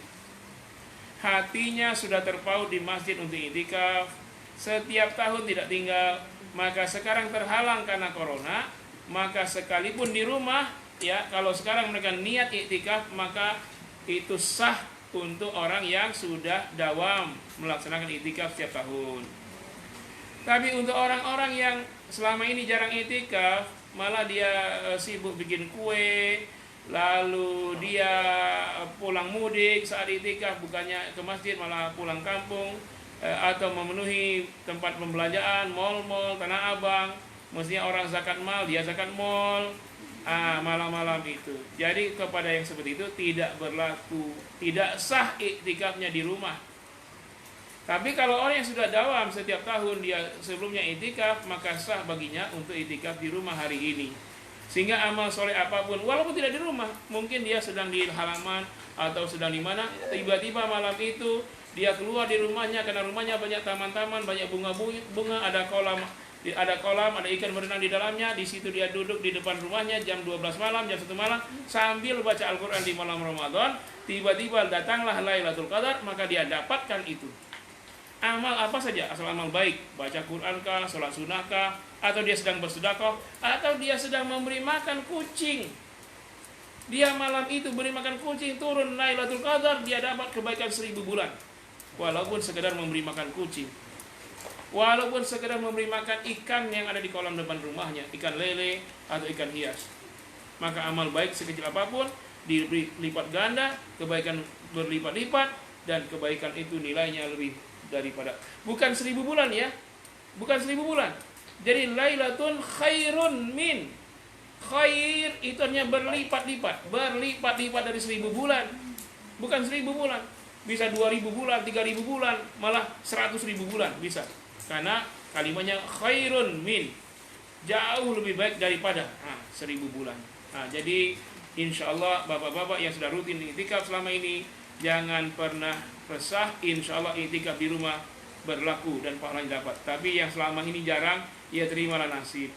Hatinya sudah terpaut di masjid untuk iktikaf, setiap tahun tidak tinggal. Maka sekarang terhalang karena corona, maka sekalipun di rumah, ya kalau sekarang mereka niat iktikaf, maka itu sah untuk orang yang sudah dawam melaksanakan iktikaf setiap tahun. Tapi untuk orang-orang yang selama ini jarang iktikaf, malah dia sibuk bikin kue, lalu dia pulang mudik saat iktikaf, bukannya ke masjid malah pulang kampung, atau memenuhi tempat pembelanjaan, mal-mal, Tanah Abang. Mestinya orang zakat mal, dia zakat mal, malam-malam itu. Jadi kepada yang seperti itu tidak berlaku, tidak sah iktikafnya di rumah. Tapi kalau orang yang sudah dawam setiap tahun dia sebelumnya iktikaf, maka sah baginya untuk iktikaf di rumah hari ini. Sehingga amal soleh apapun, walaupun tidak di rumah, mungkin dia sedang di halaman atau sedang di mana, tiba-tiba malam itu dia keluar di rumahnya karena rumahnya banyak taman-taman, banyak bunga-bunga, ada kolam, ada ikan berenang di dalamnya. Di situ dia duduk di depan rumahnya jam 12 malam, jam 1 malam sambil baca Al-Quran di malam Ramadan. Tiba-tiba datanglah Lailatul Qadar, maka dia dapatkan itu. Amal apa saja, asal amal baik, baca Quran kah, sholat sunnah kah, atau dia sedang bersedekah, atau dia sedang memberi makan kucing. Dia malam itu beri makan kucing, turun Lailatul Qadar, dia dapat kebaikan 1000 bulan. Walaupun sekedar memberi makan kucing, walaupun sekedar memberi makan ikan yang ada di kolam depan rumahnya, ikan lele atau ikan hias, maka amal baik sekecil apapun dilipat ganda, kebaikan berlipat-lipat, dan kebaikan itu nilainya lebih daripada, bukan 1000 bulan ya, bukan 1000 bulan. Jadi Lailatul khairun min, khair itu hanya berlipat-lipat dari 1000 bulan, bukan 1000 bulan. Bisa 2000 bulan, 3000 bulan, malah 100.000 bulan bisa. Karena kalimatnya khairun min, jauh lebih baik daripada 1000 bulan. Jadi insya Allah bapak-bapak yang sudah rutin iktikaf selama ini, jangan pernah resah. Insya Allah iktikaf di rumah berlaku dan pahalanya dapat. Tapi yang selama ini jarang, ya terimalah nasib.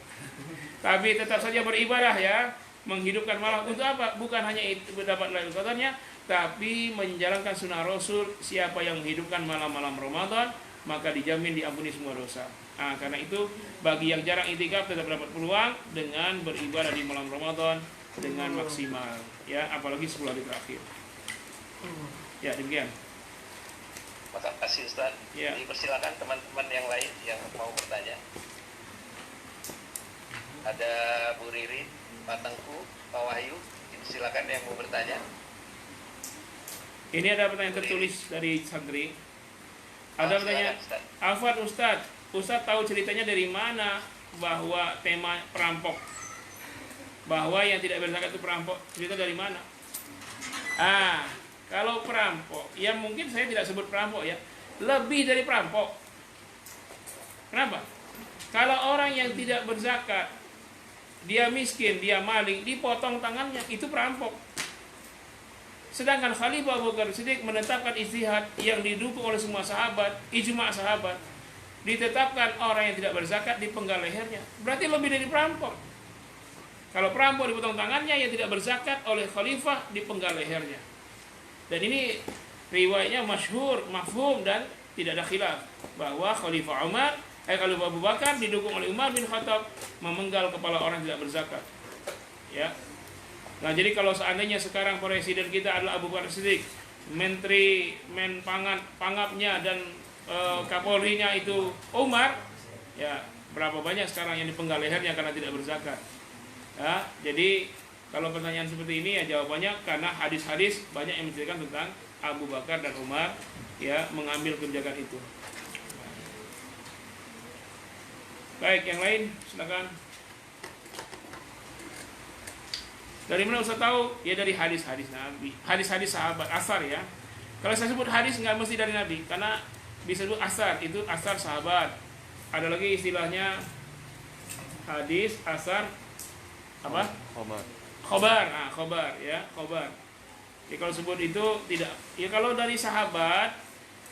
Tapi tetap saja beribadah ya, menghidupkan malam. Untuk apa? Bukan hanya itu dapat Lailatul Qadarnya, tapi menjalankan sunnah Rasul. Siapa yang menghidupkan malam-malam Ramadan, maka dijamin diampuni semua dosa. Karena itu bagi yang jarang iktikaf tetap dapat peluang dengan beribadah di malam Ramadan dengan maksimal ya, apalagi 10 hari terakhir. Ya, demikian. Terima kasih Ustaz. Ya. Dipersilakan teman-teman yang lain yang mau bertanya. Ada Bu Ririn, Pak Tengku, Pak Wahyu, silakan yang mau bertanya. Ini ada pertanyaan tertulis dari santri. Ada pertanyaan, Afwan Ustadz tahu ceritanya dari mana bahwa tema perampok, bahwa yang tidak berzakat itu perampok, cerita dari mana? Kalau perampok, ya mungkin saya tidak sebut perampok ya, lebih dari perampok. Kenapa? Kalau orang yang tidak berzakat, dia miskin, dia maling, dipotong tangannya, itu perampok. Sedangkan Khalifah Abu Bakar Siddiq menetapkan ijtihad yang didukung oleh semua sahabat, ijma' sahabat, ditetapkan orang yang tidak berzakat dipenggal lehernya. Berarti lebih dari perampok. Kalau perampok dipotong tangannya, yang tidak berzakat oleh Khalifah dipenggal lehernya. Dan ini riwayatnya masyhur, mafhum, dan tidak ada khilaf bahwa Khalifah Abu Bakar didukung oleh Umar bin Khattab memenggal kepala orang yang tidak berzakat. Ya. Nah, jadi kalau seandainya sekarang presiden kita adalah Abu Bakar Siddiq, pangapnya dan Kapolrinya itu Umar, ya berapa banyak sekarang yang dipenggal lehernya karena tidak berzakat. Ya, jadi kalau pertanyaan seperti ini ya jawabannya karena hadis-hadis banyak yang menceritakan tentang Abu Bakar dan Umar ya mengambil kebijakan itu. Baik, yang lain silakan. Dari mana Ustaz tahu? Ya dari hadis-hadis Nabi, hadis-hadis sahabat, asar ya. Kalau saya sebut hadis nggak mesti dari Nabi, karena disebut asar, itu asar sahabat. Ada lagi istilahnya hadis, asar, apa? Khobar. Nah, khobar ya, khobar. Jadi kalau sebut itu tidak. Ya kalau dari sahabat,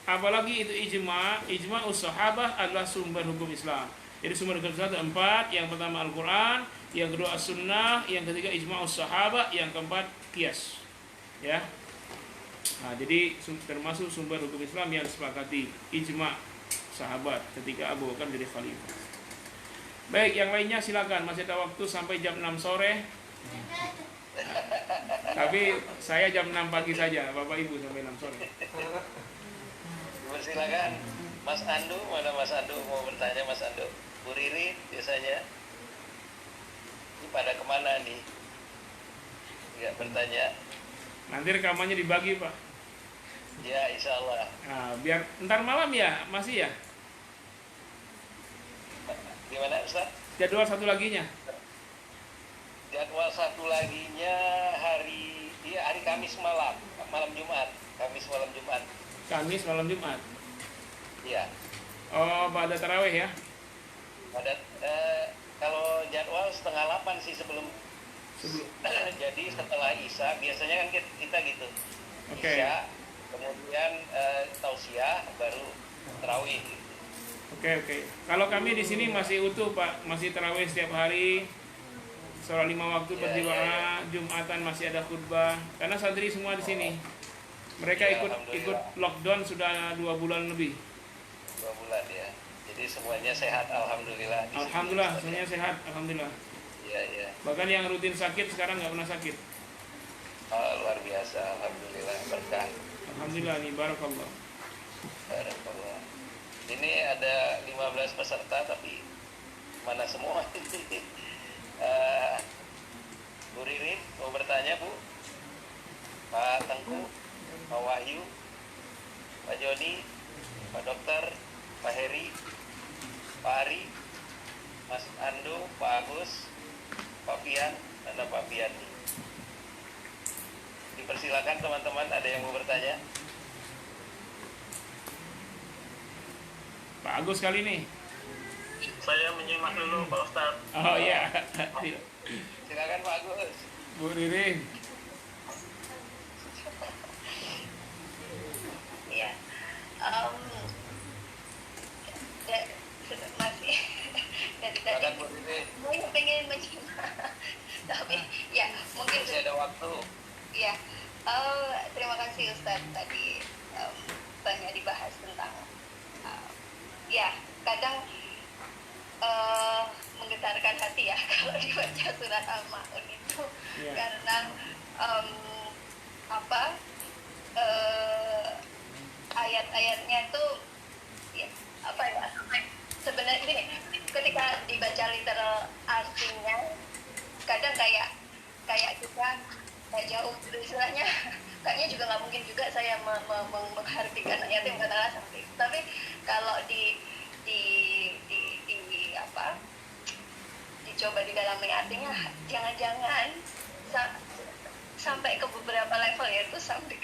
apalagi itu ijma' us-sahabah adalah sumber hukum Islam. Jadi sumber hukum Islam ada 4, yang pertama Al-Qur'an, yang kedua As-Sunnah, yang ketiga ijma' us-sahabah, yang keempat qiyas. Ya. Nah, jadi termasuk sumber hukum Islam yang disepakati ijma' sahabat ketika Abu Bakar jadi khalifah. Baik, yang lainnya silakan, masih ada waktu sampai jam 6 sore. Tapi saya jam 6 pagi saja, Bapak Ibu sampai 6 sore. Silakan. Mas Andu, mana Mas Andu mau bertanya Mas Andu? Bu Riri biasanya. Ini pada kemana nih? Enggak bertanya. Nanti rekamannya dibagi, Pak. Ya, insya Allah. Nah, biar ntar malam ya, masih ya? Gimana Ustaz? Jadwal satu laginya. Jadwal satu laginya hari Kamis malam Jumat. Kamis malam Jumat. Iya. Oh, pada tarawih ya? Kalau jadwal 7:30 sih sebelum. Jadi setelah Isya biasanya kan kita gitu. Okay. Isya, kemudian tausiah, baru tarawih. Oke. Kalau kami di sini masih utuh, Pak, masih tarawih setiap hari. Sholat 5 waktu berjamaah, Jumatan masih ada khutbah. Karena santri semua di sini. Mereka ikut lockdown sudah 2 bulan lebih. 2 bulan ya. Jadi semuanya sehat, alhamdulillah. Alhamdulillah, semuanya sehat, alhamdulillah. Iya. Bahkan yang rutin sakit sekarang nggak pernah sakit. Oh, luar biasa, alhamdulillah, berkah. Alhamdulillah nih, barakallah. Barakallah. Ini ada 15 peserta tapi mana semua? Bu Ririn mau bertanya, Bu? Pak Tengku, Pak Wahyu, Pak Joni, Pak Dokter, Pak Heri, Pak Ari, Mas Ando, Pak Agus, Pak Pian, dan Pak Pian. Dipersilakan teman-teman, ada yang mau bertanya? Pak Agus kali ini. Saya menyimak dulu Pak Ustadz. Oh iya. Silakan Pak Agus. Bu Ririn. Ya, masih dari tadi. Silakan Bu Ririn. Saya pengen menyimak, tapi ya mungkin Masih ada waktu. ya. Terima kasih Ustadz tadi banyak dibahas tentang ya kadang menggetarkan hati ya kalau dibaca surat Al-Ma'un itu karena ayat-ayatnya itu ya, sebenarnya ini ketika dibaca literal artinya kadang kayak juga kayak jauh istilahnya kayaknya juga nggak mungkin juga saya menghartikan ayat yang katakan sampai tapi kalau dicoba didalami artinya jangan-jangan sampai ke beberapa level yaitu sampai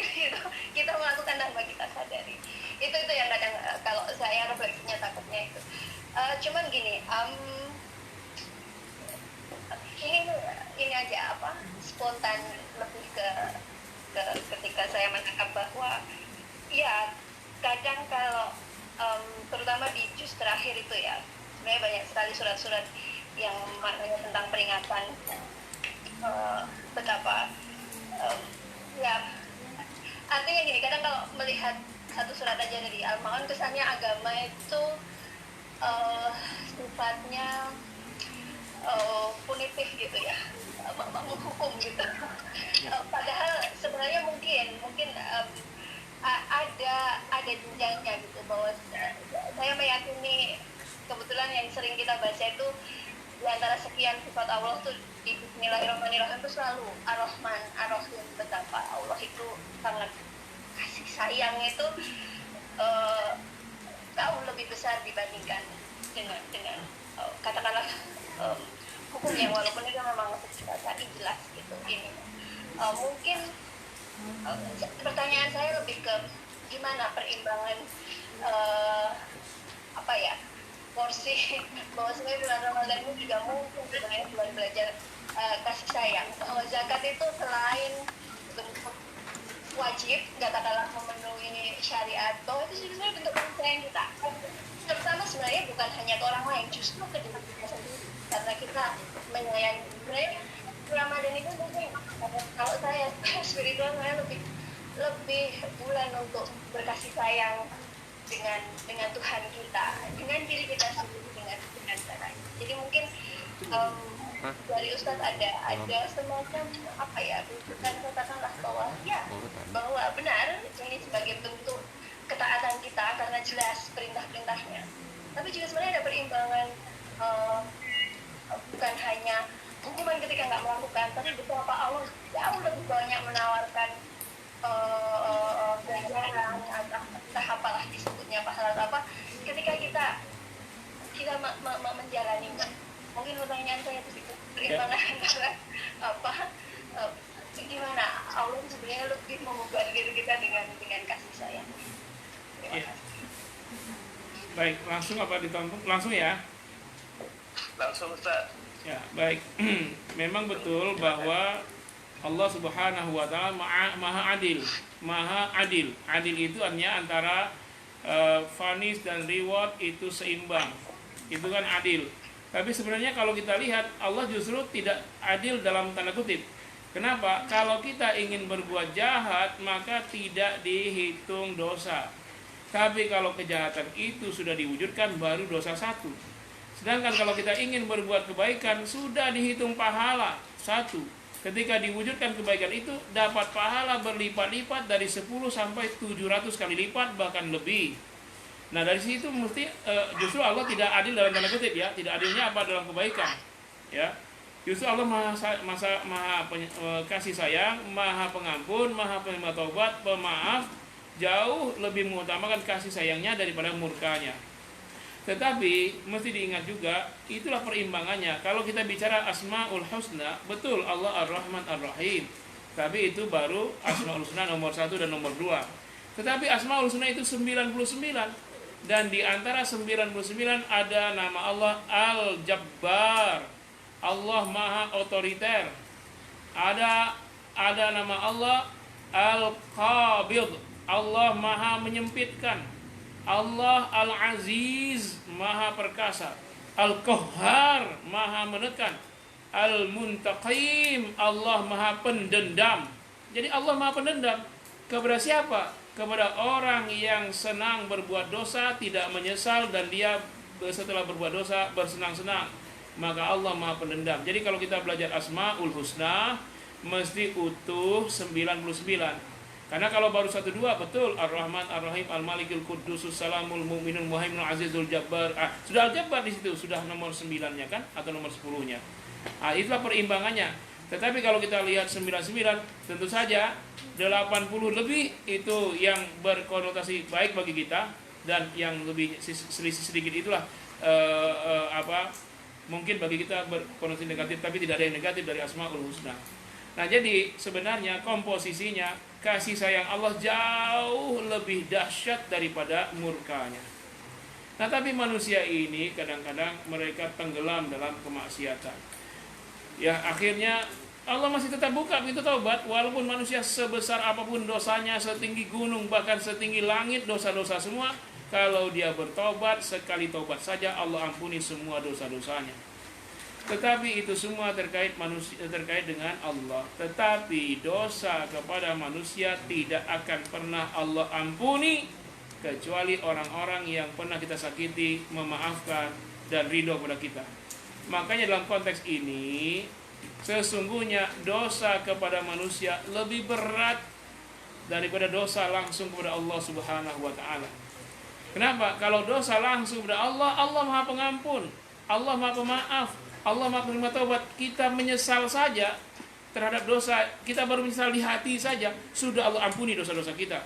kita melakukan tanpa kita sadari itu yang kadang kalau saya refleksinya takutnya itu cuman gini banyak sekali surat-surat yang maknanya tentang peringatan betapa ya, artinya gini, kadang kalau melihat satu surat aja dari Al-Ma'un, kesannya agama itu sifatnya punitif gitu ya, menghukum gitu. Padahal sebenarnya mungkin ada jenjangnya gitu, bahwa saya meyakini kebetulan yang sering kita baca itu di antara sekian sifat Allah tuh di Bismillahirrahmanirrahim itu selalu Ar-Rahman, Ar-Rahim, betapa Allah itu sangat kasih sayang itu jauh lebih besar dibandingkan dengan katakanlah hukumnya, walaupun itu memang tadi jelas gitu. Ini mungkin pertanyaan saya lebih ke gimana perimbangan apa ya, porsi bahwa sebenarnya bulan Ramadan ini juga mungkin sebenarnya bulan belajar kasih sayang, bahwa zakat itu selain bentuk wajib, katakanlah memenuhi syariat, bahwa itu sebenarnya bentuk kasih sayang kita, terutama sebenarnya bukan hanya ke orang lain, justru ke diri kita sendiri, karena kita menyayangi. Sebenarnya Ramadan itu mungkin kalau saya spiritual, saya lebih bulan untuk berkasih sayang dengan Tuhan kita, dengan diri kita sendiri, dengan caranya. Jadi mungkin dari Ustadz ada semacam apa ya, bukan katakanlah bahwa benar ini sebagai bentuk ketaatan kita karena jelas perintah-perintahnya, tapi juga sebenarnya ada perimbangan, bukan hanya hukuman ketika nggak melakukan, tapi betapa Allah jauh lebih banyak menawarkan ganjaran atau entah apalah disebutnya pahala apa ketika kita menjalaninya. Mungkin pertanyaan saya itu perimbangan antara gimana Allah sebenarnya lebih memubah diri kita dengan kasih sayang. Terima kasih. Baik, langsung apa ditonton? Langsung ya. Langsung Ustaz. Ya, baik. Memang betul bahwa Allah Subhanahu wa taala Maha Adil. Maha Adil. Adil itu artinya antara vonis dan reward itu seimbang. Itu kan adil. Tapi sebenarnya kalau kita lihat, Allah justru tidak adil dalam tanda kutip. Kenapa? Kalau kita ingin berbuat jahat, maka tidak dihitung dosa. Tapi kalau kejahatan itu sudah diwujudkan, baru dosa satu. Sedangkan kalau kita ingin berbuat kebaikan, sudah dihitung pahala satu. Ketika diwujudkan kebaikan itu, dapat pahala berlipat-lipat dari 10 sampai 700 kali lipat, bahkan lebih. Nah, dari situ mesti justru Allah tidak adil dalam tanda kutip ya. Tidak adilnya apa dalam kebaikan. Ya. Justru Allah maha kasih sayang, maha pengampun, maha penerima taubat, pemaaf, jauh lebih mengutamakan kasih sayangnya daripada murkanya. Tetapi mesti diingat juga, itulah perimbangannya. Kalau kita bicara Asmaul Husna, betul Allah Ar-Rahman Ar-Rahim. Tapi itu baru Asmaul Husna nomor 1 dan nomor 2. Tetapi Asmaul Husna itu 99. Dan di antara 99 ada nama Allah Al-Jabbar. Allah Maha Otoriter. Ada nama Allah Al-Qabid. Allah Maha Menyempitkan. Allah Al-Aziz, Maha Perkasa. Al-Qahhar, Maha Menekan. Al-Muntaqim, Allah Maha Pendendam. Jadi Allah Maha Pendendam. Kepada siapa? Kepada orang yang senang berbuat dosa, tidak menyesal, dan dia setelah berbuat dosa bersenang-senang. Maka Allah Maha Pendendam. Jadi kalau kita belajar Asmaul Husna, mesti utuh 99. Karena kalau baru 1-2, betul Ar-Rahman Ar-Rahim Al-Malikul Qudusus Salamul Mu'minul Muhaiminul Azizul Jabbar. Sudah Al-Jabbar di situ, sudah nomor 9-nya kan, atau nomor 10-nya. Itulah perimbangannya. Tetapi kalau kita lihat 99, tentu saja 80 lebih itu yang berkonotasi baik bagi kita, dan yang lebih selisih sedikit itulah mungkin bagi kita berkonotasi negatif, tapi tidak ada yang negatif dari Asmaul Husna. Nah, jadi sebenarnya komposisinya kasih sayang Allah jauh lebih dahsyat daripada murkanya. Nah, tapi manusia ini kadang-kadang mereka tenggelam dalam kemaksiatan. Ya, akhirnya Allah masih tetap buka pintu taubat, walaupun manusia sebesar apapun dosanya, setinggi gunung, bahkan setinggi langit dosa-dosa semua, kalau dia bertobat, sekali tobat saja Allah ampuni semua dosa-dosanya. Tetapi itu semua terkait manusia, terkait dengan Allah. Tetapi dosa kepada manusia tidak akan pernah Allah ampuni kecuali orang-orang yang pernah kita sakiti, memaafkan dan ridho kepada kita. Makanya dalam konteks ini sesungguhnya dosa kepada manusia lebih berat daripada dosa langsung kepada Allah Subhanahu wa taala. Kenapa? Kalau dosa langsung kepada Allah, Allah Maha Pengampun, Allah Maha Pemaaf, Allah Maha Penerima Taubat. Kita menyesal saja terhadap dosa, kita baru menyesal di hati saja, sudah Allah ampuni dosa-dosa kita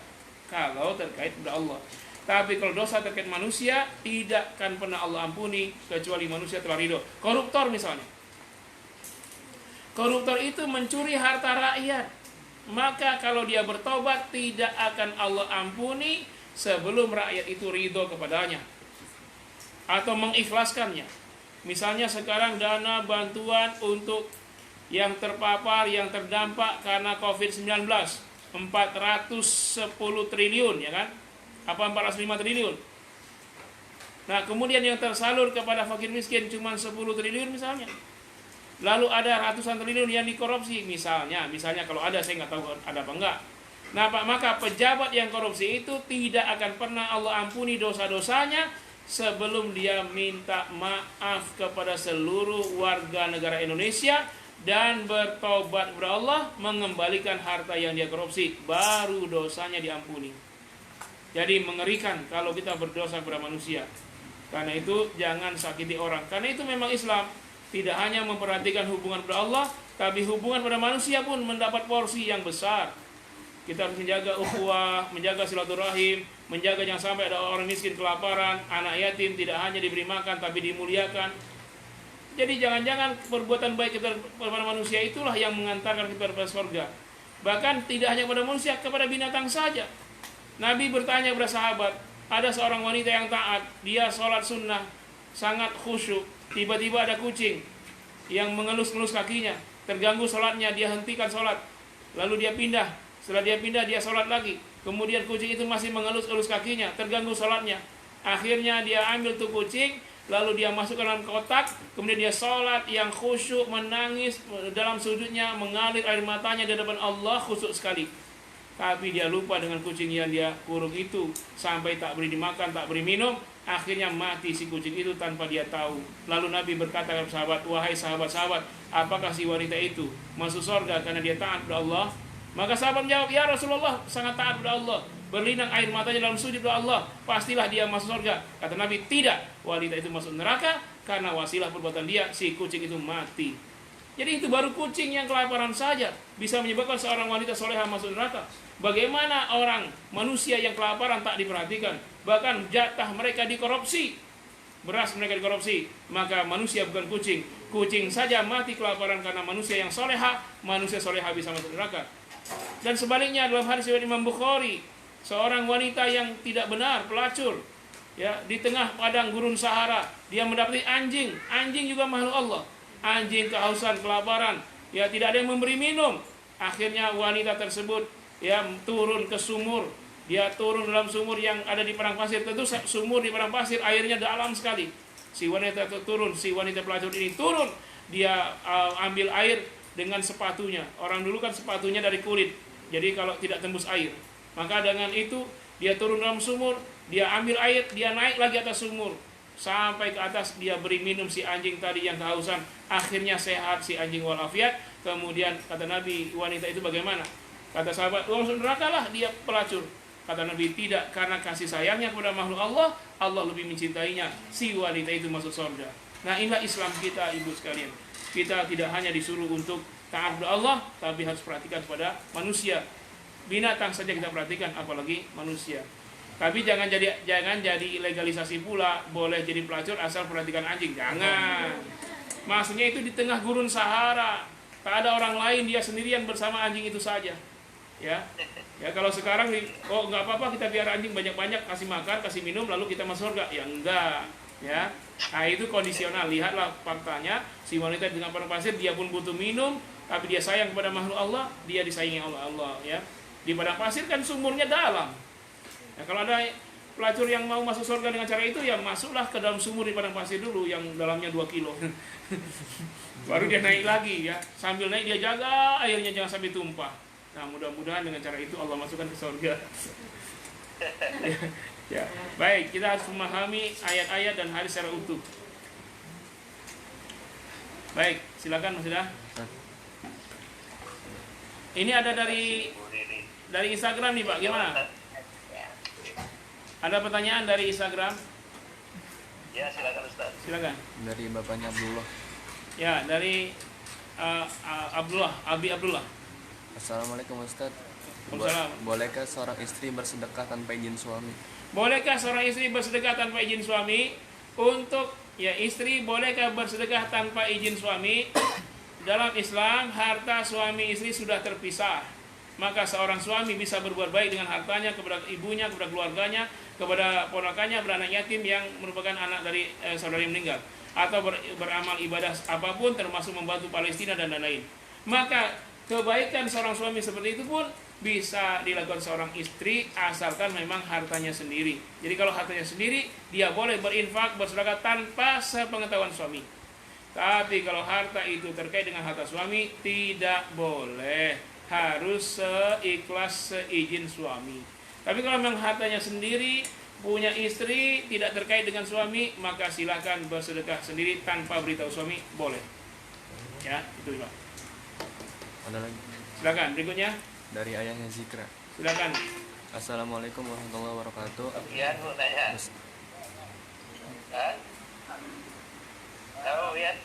kalau terkait kepada Allah. Tapi kalau dosa terkait manusia, tidak akan pernah Allah ampuni kecuali manusia telah ridho. Koruptor misalnya, koruptor itu mencuri harta rakyat, maka kalau dia bertobat tidak akan Allah ampuni sebelum rakyat itu ridho kepadanya atau mengikhlaskannya. Misalnya sekarang dana bantuan untuk yang terpapar, yang terdampak karena COVID-19 410 triliun, ya kan? Apa 405 triliun. Nah, kemudian yang tersalur kepada fakir miskin cuma 10 triliun misalnya. Lalu ada ratusan triliun yang dikorupsi misalnya kalau ada, saya nggak tahu ada apa enggak. Nah, maka pejabat yang korupsi itu tidak akan pernah Allah ampuni dosa-dosanya sebelum dia minta maaf kepada seluruh warga negara Indonesia dan bertobat kepada Allah, mengembalikan harta yang dia korupsi, baru dosanya diampuni. Jadi mengerikan kalau kita berdosa kepada manusia. Karena itu jangan sakiti orang. Karena itu memang Islam tidak hanya memperhatikan hubungan kepada Allah, tapi hubungan pada manusia pun mendapat porsi yang besar. Kita harus menjaga ukhuwah, menjaga silaturahim, menjaga jangan sampai ada orang miskin kelaparan, anak yatim tidak hanya diberi makan tapi dimuliakan. Jadi jangan-jangan perbuatan baik kita kepada manusia itulah yang mengantarkan kita kepada surga. Bahkan tidak hanya kepada manusia, kepada binatang saja. Nabi bertanya kepada sahabat, ada seorang wanita yang taat, dia sholat sunnah, sangat khusyuk. Tiba-tiba ada kucing yang mengelus-elus kakinya, terganggu sholatnya, dia hentikan sholat. Lalu dia pindah, setelah dia pindah dia sholat lagi. Kemudian kucing itu masih mengelus-elus kakinya, terganggu sholatnya. Akhirnya dia ambil tuh kucing, lalu dia masuk ke dalam kotak, kemudian dia sholat yang khusyuk, menangis dalam sujudnya, mengalir air matanya di depan Allah, khusyuk sekali. Tapi dia lupa dengan kucing yang dia kurung itu, sampai tak beri dimakan, tak beri minum, akhirnya mati si kucing itu tanpa dia tahu. Lalu Nabi berkata kepada sahabat, wahai sahabat-sahabat, apakah si wanita itu masuk surga karena dia taat kepada Allah? Maka sahabat menjawab, ya Rasulullah, sangat taat kepada Allah, berlinang air matanya dalam sujud kepada Allah, pastilah dia masuk surga. Kata Nabi, tidak, wanita itu masuk neraka karena wasilah perbuatan dia, si kucing itu mati. Jadi itu baru kucing yang kelaparan saja bisa menyebabkan seorang wanita soleha masuk neraka. Bagaimana orang manusia yang kelaparan tak diperhatikan, bahkan jatah mereka dikorupsi, beras mereka dikorupsi. Maka manusia bukan kucing, kucing saja mati kelaparan karena manusia yang soleha, manusia soleha bisa masuk neraka. Dan sebaliknya dalam hadis riwayat Imam Bukhari, seorang wanita yang tidak benar, pelacur, ya, di tengah padang gurun Sahara, dia mendapati anjing, anjing juga makhluk Allah. Anjing kehausan, kelaparan, ya, tidak ada yang memberi minum. Akhirnya wanita tersebut ya turun ke sumur. Dia turun dalam sumur yang ada di padang pasir. Tentu sumur di padang pasir airnya dalam sekali. Si wanita turun, si wanita pelacur ini turun. Dia ambil air dengan sepatunya. Orang dulu kan sepatunya dari kulit, jadi kalau tidak tembus air. Maka dengan itu dia turun dalam sumur, dia ambil air, dia naik lagi atas sumur. Sampai ke atas, dia beri minum si anjing tadi yang kehausan. Akhirnya sehat si anjing walafiat. Kemudian kata Nabi, wanita itu bagaimana? Kata sahabat, masuk neraka lah dia pelacur. Kata Nabi, tidak, karena kasih sayangnya kepada makhluk Allah, Allah lebih mencintainya. Si wanita itu masuk surga. Nah, inilah Islam kita, ibu sekalian. Kita tidak hanya disuruh untuk taat kepada Allah, tapi harus perhatikan kepada manusia. Binatang saja kita perhatikan, apalagi manusia. Tapi jangan jadi legalisasi pula, boleh jadi pelacur asal perhatikan anjing. Jangan. Maksudnya itu di tengah gurun Sahara, tak ada orang lain, dia sendirian bersama anjing itu saja. Ya, kalau sekarang nggak apa-apa, kita biar anjing banyak-banyak, kasih makan, kasih minum, lalu kita masuk surga. Ya enggak. Ya, nah itu kondisional. Lihatlah faktanya, si wanita dengan padang pasir, dia pun butuh minum, tapi dia sayang kepada makhluk Allah, dia disayangi oleh Allah. Ya, di padang pasir kan sumurnya dalam. Nah, kalau ada pelacur yang mau masuk surga dengan cara itu, ya masuklah ke dalam sumur di padang pasir dulu yang dalamnya 2 kilo. Baru dia naik lagi ya. Sambil naik dia jaga airnya jangan sampai tumpah. Nah, mudah-mudahan dengan cara itu Allah masukkan ke surga. Ya, baik, kita harus memahami ayat-ayat dan hadis secara utuh. Baik, silakan Mas Ida. Ini ada dari Instagram nih Pak, gimana? Ada pertanyaan dari Instagram? Ya, silakan Ustaz. Silakan. Dari bapaknya Abdullah. Ya, dari Abi Abdullah. Assalamualaikum Ustaz. Waalaikumsalam. Bolehkah seorang istri bersedekah tanpa izin suami? Bolehkah seorang istri bersedekah tanpa izin suami? Untuk istri bolehkah bersedekah tanpa izin suami? Dalam Islam, harta suami istri sudah terpisah. Maka seorang suami bisa berbuat baik dengan hartanya kepada ibunya, kepada keluarganya, kepada ponakannya, beranak yatim yang merupakan anak dari saudara yang meninggal, atau beramal ibadah apapun termasuk membantu Palestina dan lain-lain. Maka kebaikan seorang suami seperti itu pun bisa dilakukan seorang istri asalkan memang hartanya sendiri. Jadi kalau hartanya sendiri, dia boleh berinfak, bersedekah tanpa sepengetahuan suami. Tapi kalau harta itu terkait dengan harta suami, tidak boleh, harus seikhlas seizin suami. Tapi kalau memang hartanya sendiri, punya istri, tidak terkait dengan suami, maka silakan bersedekah sendiri tanpa beritahu suami, boleh. Ya, itu Pak. Ada lagi. Silakan berikutnya. Dari ayahnya Zikra. Silakan. Assalamualaikum warahmatullahi wabarakatuh. Ian mau nanya. Hah? Tahu Ian?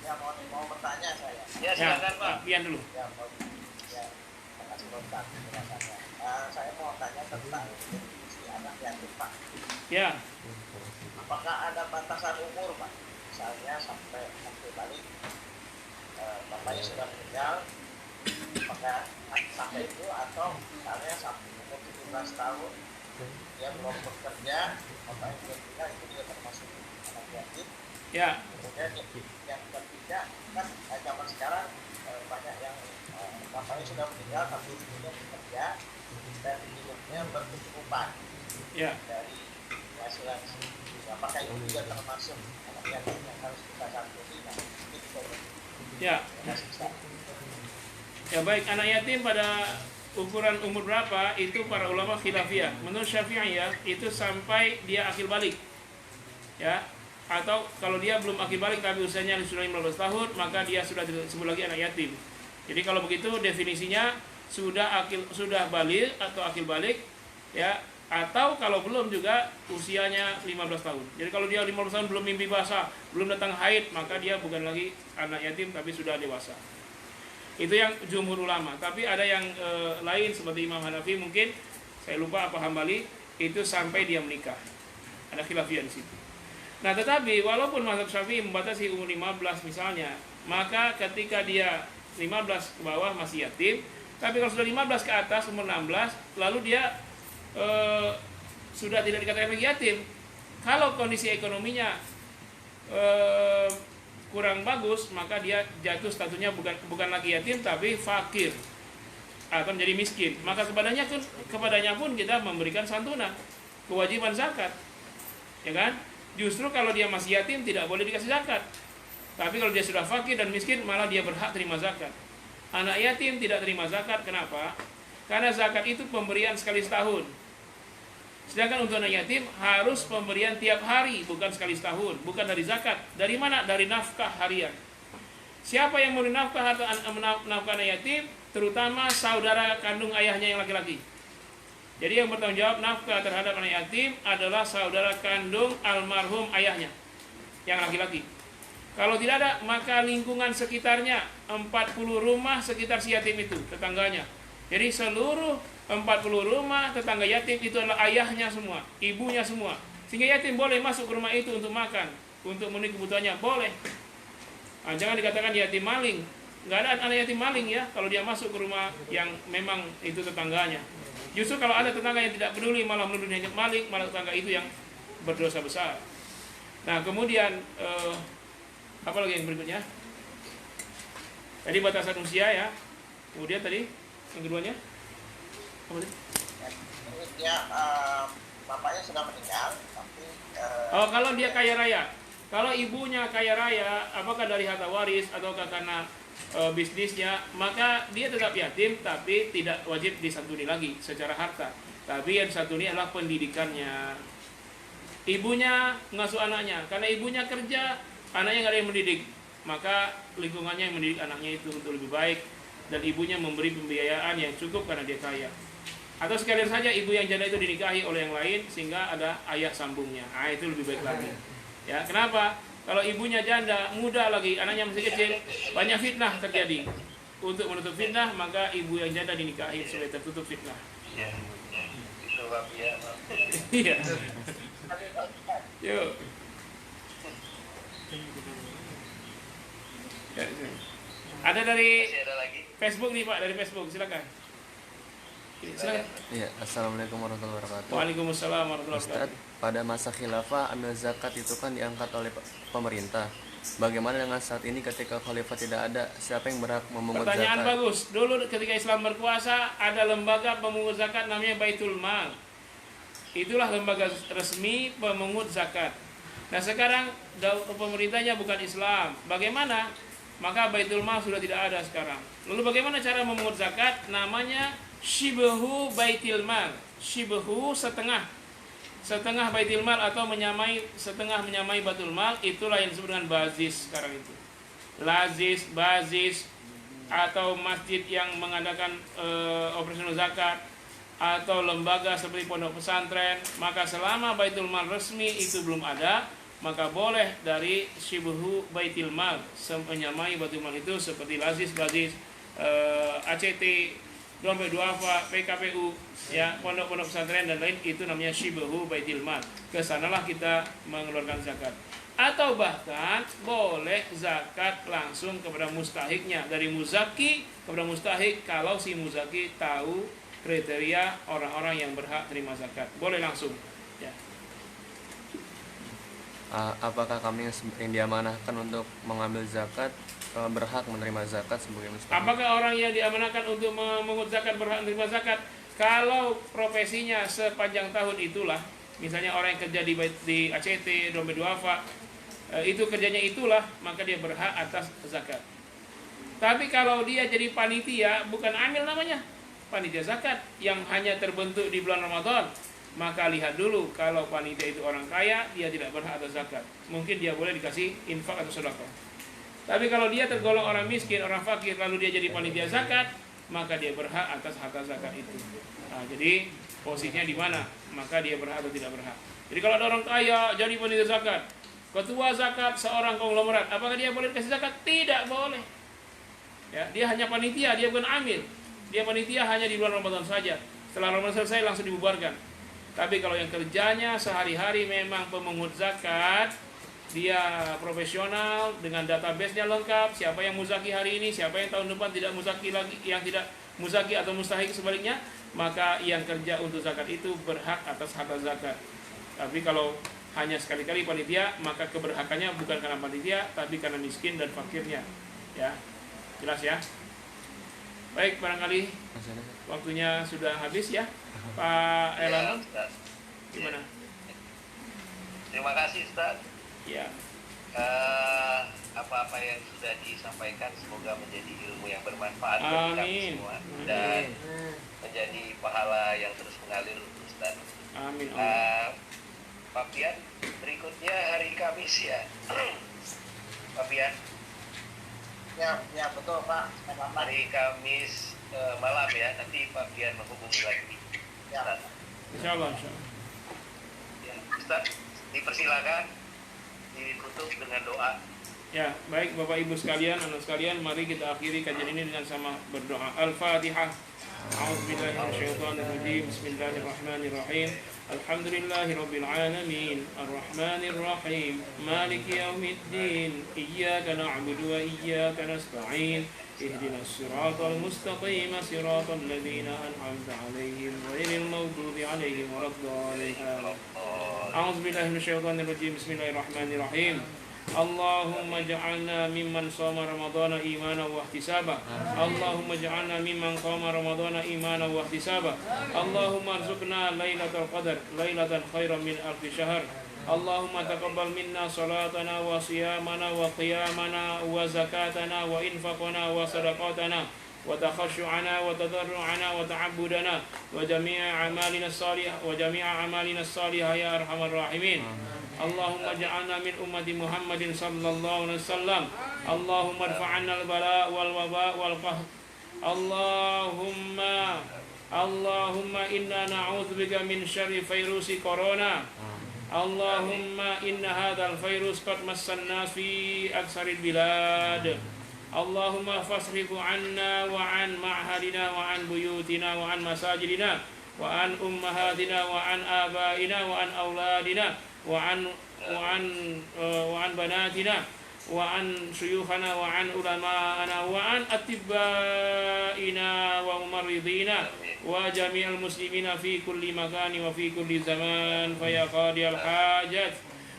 Ya, mau bertanya saya. Ya, silakan Pak. Ian dulu. Ya, terima kasih Ustaz penjelasannya. Saya mau tanya tentang si anak yatim Pak. Ya. Apakah ada batasan umur Pak? Misalnya sampai balik bapaknya sudah meninggal, apakah sampai itu, atau misalnya sampai umur 17 tahun dia belum bekerja, bapaknya sudah meninggal, itu dia termasuk anak yatim. Ya. Kemudian yang ketiga kan zaman sekarang banyak yang bapaknya sudah meninggal tapi ibunya bekerja dan hidupnya berkecukupan dari penghasilan. Apakah itu juga termasuk anak yatim yang harus kita santuni? Nah, itu Ya. Ya, baik, anak yatim pada ukuran umur berapa itu para ulama khilafiyah. Menurut Syafi'iyah itu sampai dia akil balik. Ya. Atau kalau dia belum akil balik tapi usianya sudah 15 tahun, maka dia sudah disebut lagi anak yatim. Jadi kalau begitu definisinya sudah balik atau akil balik, ya, atau kalau belum juga usianya 15 tahun. Jadi kalau dia 15 tahun belum mimpi basah, belum datang haid, maka dia bukan lagi anak yatim tapi sudah dewasa. Itu yang jumhur ulama. Tapi ada yang lain seperti Imam Hanafi, mungkin saya lupa apa Hambali, itu sampai dia menikah. Ada khilafiyah di situ. Nah, tetapi walaupun mazhab Syafi'i membatasi umur 15 misalnya, maka ketika dia 15 ke bawah masih yatim, tapi kalau sudah 15 ke atas umur 16, lalu dia sudah tidak dikatakan lagi yatim. Kalau kondisi ekonominya kurang bagus, maka dia jatuh statusnya bukan lagi yatim tapi fakir atau menjadi miskin. Maka kepadanya pun kita memberikan santunan, kewajiban zakat, ya kan? Justru kalau dia masih yatim tidak boleh dikasih zakat. Tapi kalau dia sudah fakir dan miskin, malah dia berhak terima zakat. Anak yatim tidak terima zakat, kenapa? Karena zakat itu pemberian sekali setahun. Sedangkan untuk anak yatim harus pemberian tiap hari, bukan sekali setahun, bukan dari zakat. Dari mana? Dari nafkah harian. Siapa yang memberi nafkah anak yatim? Terutama saudara kandung ayahnya yang laki-laki. Jadi yang bertanggung jawab nafkah terhadap anak yatim adalah saudara kandung almarhum ayahnya yang laki-laki. Kalau tidak ada, maka lingkungan sekitarnya, 40 rumah sekitar si yatim itu, tetangganya. Jadi seluruh 40 rumah tetangga yatim itu adalah ayahnya semua, ibunya semua. Sehingga yatim boleh masuk ke rumah itu untuk makan, untuk memenuhi kebutuhannya, boleh. Nah, jangan dikatakan yatim maling. Nggak ada anak yatim maling ya, kalau dia masuk ke rumah yang memang itu tetangganya. Justru kalau ada tetangga yang tidak peduli, malah menuduhnya maling, malah tetangga itu yang berdosa besar. Nah, kemudian apa lagi yang berikutnya? Tadi batasan usia ya. Kemudian tadi yang keduanya apa tadi? Ya, bapaknya sudah meninggal, tapi Oh, kalau dia kaya raya. Kalau ibunya kaya raya, apakah dari harta waris ataukah karena bisnisnya, maka dia tetap yatim, tapi tidak wajib disantuni lagi secara harta. Tapi yang disantuni adalah pendidikannya. Ibunya ngasuh anaknya, karena ibunya kerja, anaknya nggak ada yang mendidik, maka lingkungannya yang mendidik anaknya itu untuk lebih baik, dan ibunya memberi pembiayaan yang cukup karena dia kaya. Atau sekalian saja ibu yang janda itu dinikahi oleh yang lain sehingga ada ayah sambungnya. Ah, itu lebih baik lagi. Ya, kenapa? Kalau ibunya janda, muda lagi, anaknya masih kecil, banyak fitnah terjadi. Untuk menutup fitnah, maka ibu yang janda dinikahi supaya tertutup fitnah. Ya, itu Pak ya. Iya. Yuk. Ya, ada dari Masih ada lagi? Facebook nih Pak, dari Facebook, silakan. Silakan. Iya, assalamualaikum warahmatullahi wabarakatuh. Waalaikumsalam warahmatullahi Ustadz, wabarakatuh. pada masa khilafah ambil zakat itu kan diangkat oleh pemerintah. Bagaimana dengan saat ini ketika khalifah tidak ada? Siapa yang berhak memungut Pertanyaan zakat? bagus. Dulu ketika Islam berkuasa ada lembaga pemungut zakat namanya Baitul Mal. Itulah lembaga resmi pemungut zakat. Nah sekarang pemerintahnya bukan Islam. Bagaimana? Maka Baitul Mal sudah tidak ada sekarang. Lalu bagaimana cara memungut zakat? Namanya Shibhu Baitul Mal. Shibhu setengah Baitul Mal atau setengah menyamai Baitul Mal, itulah yang disebut dengan bazis sekarang itu. Lazis, bazis, atau masjid yang mengadakan operasional zakat, atau lembaga seperti pondok pesantren. Maka selama Baitul Mal resmi itu belum ada, maka boleh dari Shibhu Baitul Mal menyamai Baitul Mal itu seperti lazis, bazis, ACT, dompet duafa, PKPU, ya, pondok-pondok pesantren dan lain, itu namanya Shibhu Baitul Mal. Kesanalah kita mengeluarkan zakat. Atau bahkan boleh zakat langsung kepada mustahiknya, dari muzaki kepada mustahik, kalau si muzaki tahu kriteria orang-orang yang berhak terima zakat, boleh langsung. Ya. Apakah kami yang diamanahkan untuk mengambil zakat berhak menerima zakat sebagai mustahik? Apakah orang yang diamanahkan untuk memungut zakat berhak menerima zakat? Kalau profesinya sepanjang tahun itulah, misalnya orang yang kerja di ACT, dompet duafa, itu kerjanya itulah, maka dia berhak atas zakat. Tapi kalau dia jadi panitia, bukan amil namanya, panitia zakat yang hanya terbentuk di bulan Ramadan, maka lihat dulu, kalau panitia itu orang kaya, dia tidak berhak atas zakat. Mungkin dia boleh dikasih infak atau sedekah. Tapi kalau dia tergolong orang miskin, orang fakir, lalu dia jadi panitia zakat, maka dia berhak atas harta zakat itu. Nah, jadi posisinya di mana? Maka dia berhak atau tidak berhak. Jadi kalau ada orang kaya jadi panitia zakat, ketua zakat seorang konglomerat, apakah dia boleh dikasih zakat? Tidak boleh. Ya, dia hanya panitia, dia bukan amil. Dia panitia hanya di bulan Ramadan saja. Setelah Ramadan selesai langsung dibubarkan. Tapi kalau yang kerjanya sehari-hari memang pemungut zakat, dia profesional dengan database-nya lengkap, siapa yang muzaki hari ini, siapa yang tahun depan tidak muzaki lagi, yang tidak muzaki atau mustahik sebaliknya, maka yang kerja untuk zakat itu berhak atas harta zakat. Tapi kalau hanya sekali-kali panitia, maka keberhakannya bukan karena panitia, tapi karena miskin dan fakirnya. Ya, jelas ya. Baik, barangkali waktunya sudah habis ya, Pak Elano. Ustaz. Gimana? Terima kasih Ustaz. Ya. Apa-apa yang sudah disampaikan semoga menjadi ilmu yang bermanfaat bagi kami Amin. semua dan menjadi pahala yang terus mengalir Ustaz. Amin. Pak Pian, berikutnya hari Kamis ya. Pak Pian, ya betul Pak. hari Kamis malam ya, nanti Pak Pian menghubungi lagi. Ya. Ustaz. Insyaallah, insyaallah. Ya, Ustaz, dipersilakan ditutup dengan doa. Ya, baik Bapak Ibu sekalian, anak sekalian, mari kita akhiri kajian ini dengan sama berdoa. Al-Fatihah. A'udzubillahiminasyaitonirrajim. Bismillahirrahmanirrahim. Alhamdulillahirabbil alamin. Arrahmanir rahim. Maliki yaumiddin. Iyyaka na'budu wa iyyaka nasta'in. Ihdinas siratal mustaqim, siratal ladzina an'amta 'alaihim ghairil maghdubi 'alaihim waladdallin. A'udzubillahi minasyaitonirrajim. Bismillahirrahmanirrahim. Allahumma ja'alna mimman shoma ramadhana imanan wa ihtisaba. Allahumma ja'alna mimman qama ramadhana imanan wa ihtisaba. Allahumma arzuqna lailatul qadar lailatan khairan min alfi syahr. Allahumma taqabbal minna salatana wa siyamana wa qiyamana wa zakatana wa infaqana wa sadaqatana wa takhashu'ana wa tadarru'ana wa ta'abbudana wa jami'a amalina salihah wa jami'a amalina salihah ya arhamar rahimin. Allahumma ja'alna min ummati Muhammadin sallallahu alaihi wasallam. Allahumma irfa'anna al-bala wal waba wal qahr. Allahumma inna na'udzubika min syarri virusi corona. Allahumma inna hadzal virus qad massan nas fi aksaril bilad. Allahumma fasrifu anna wa an ma'hadina wa an buyutina wa an masajidina wa an ummahatina wa an abaina wa an auladina wa an banatina wa an syuyukhana wa an ulama'ana wa an atibbaina wa mumarridina wa jami'al muslimina fi kulli makani wa fi kulli zaman fa ya qadiyal hajat.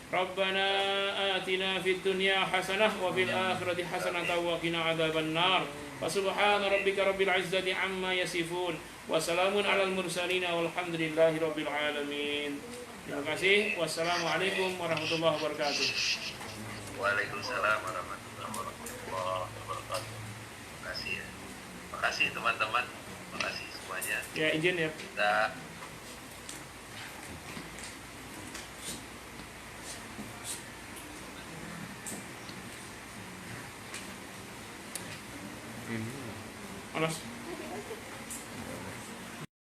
Rabbana atina fid dunya hasanah wa fil akhirati hasanah wa qina adzaban nar. Wa subhana rabbika rabbil izzati amma yasifun wa salamun alal mursalin walhamdulillahi rabbil alamin. Terima kasih. Wassalamualaikum warahmatullahi wabarakatuh. Waalaikumsalam warahmatullahi wabarakatuh. Terima kasih ya. Terima kasih teman-teman. Terima kasih semuanya. Ya, izin ya. Kita Anas.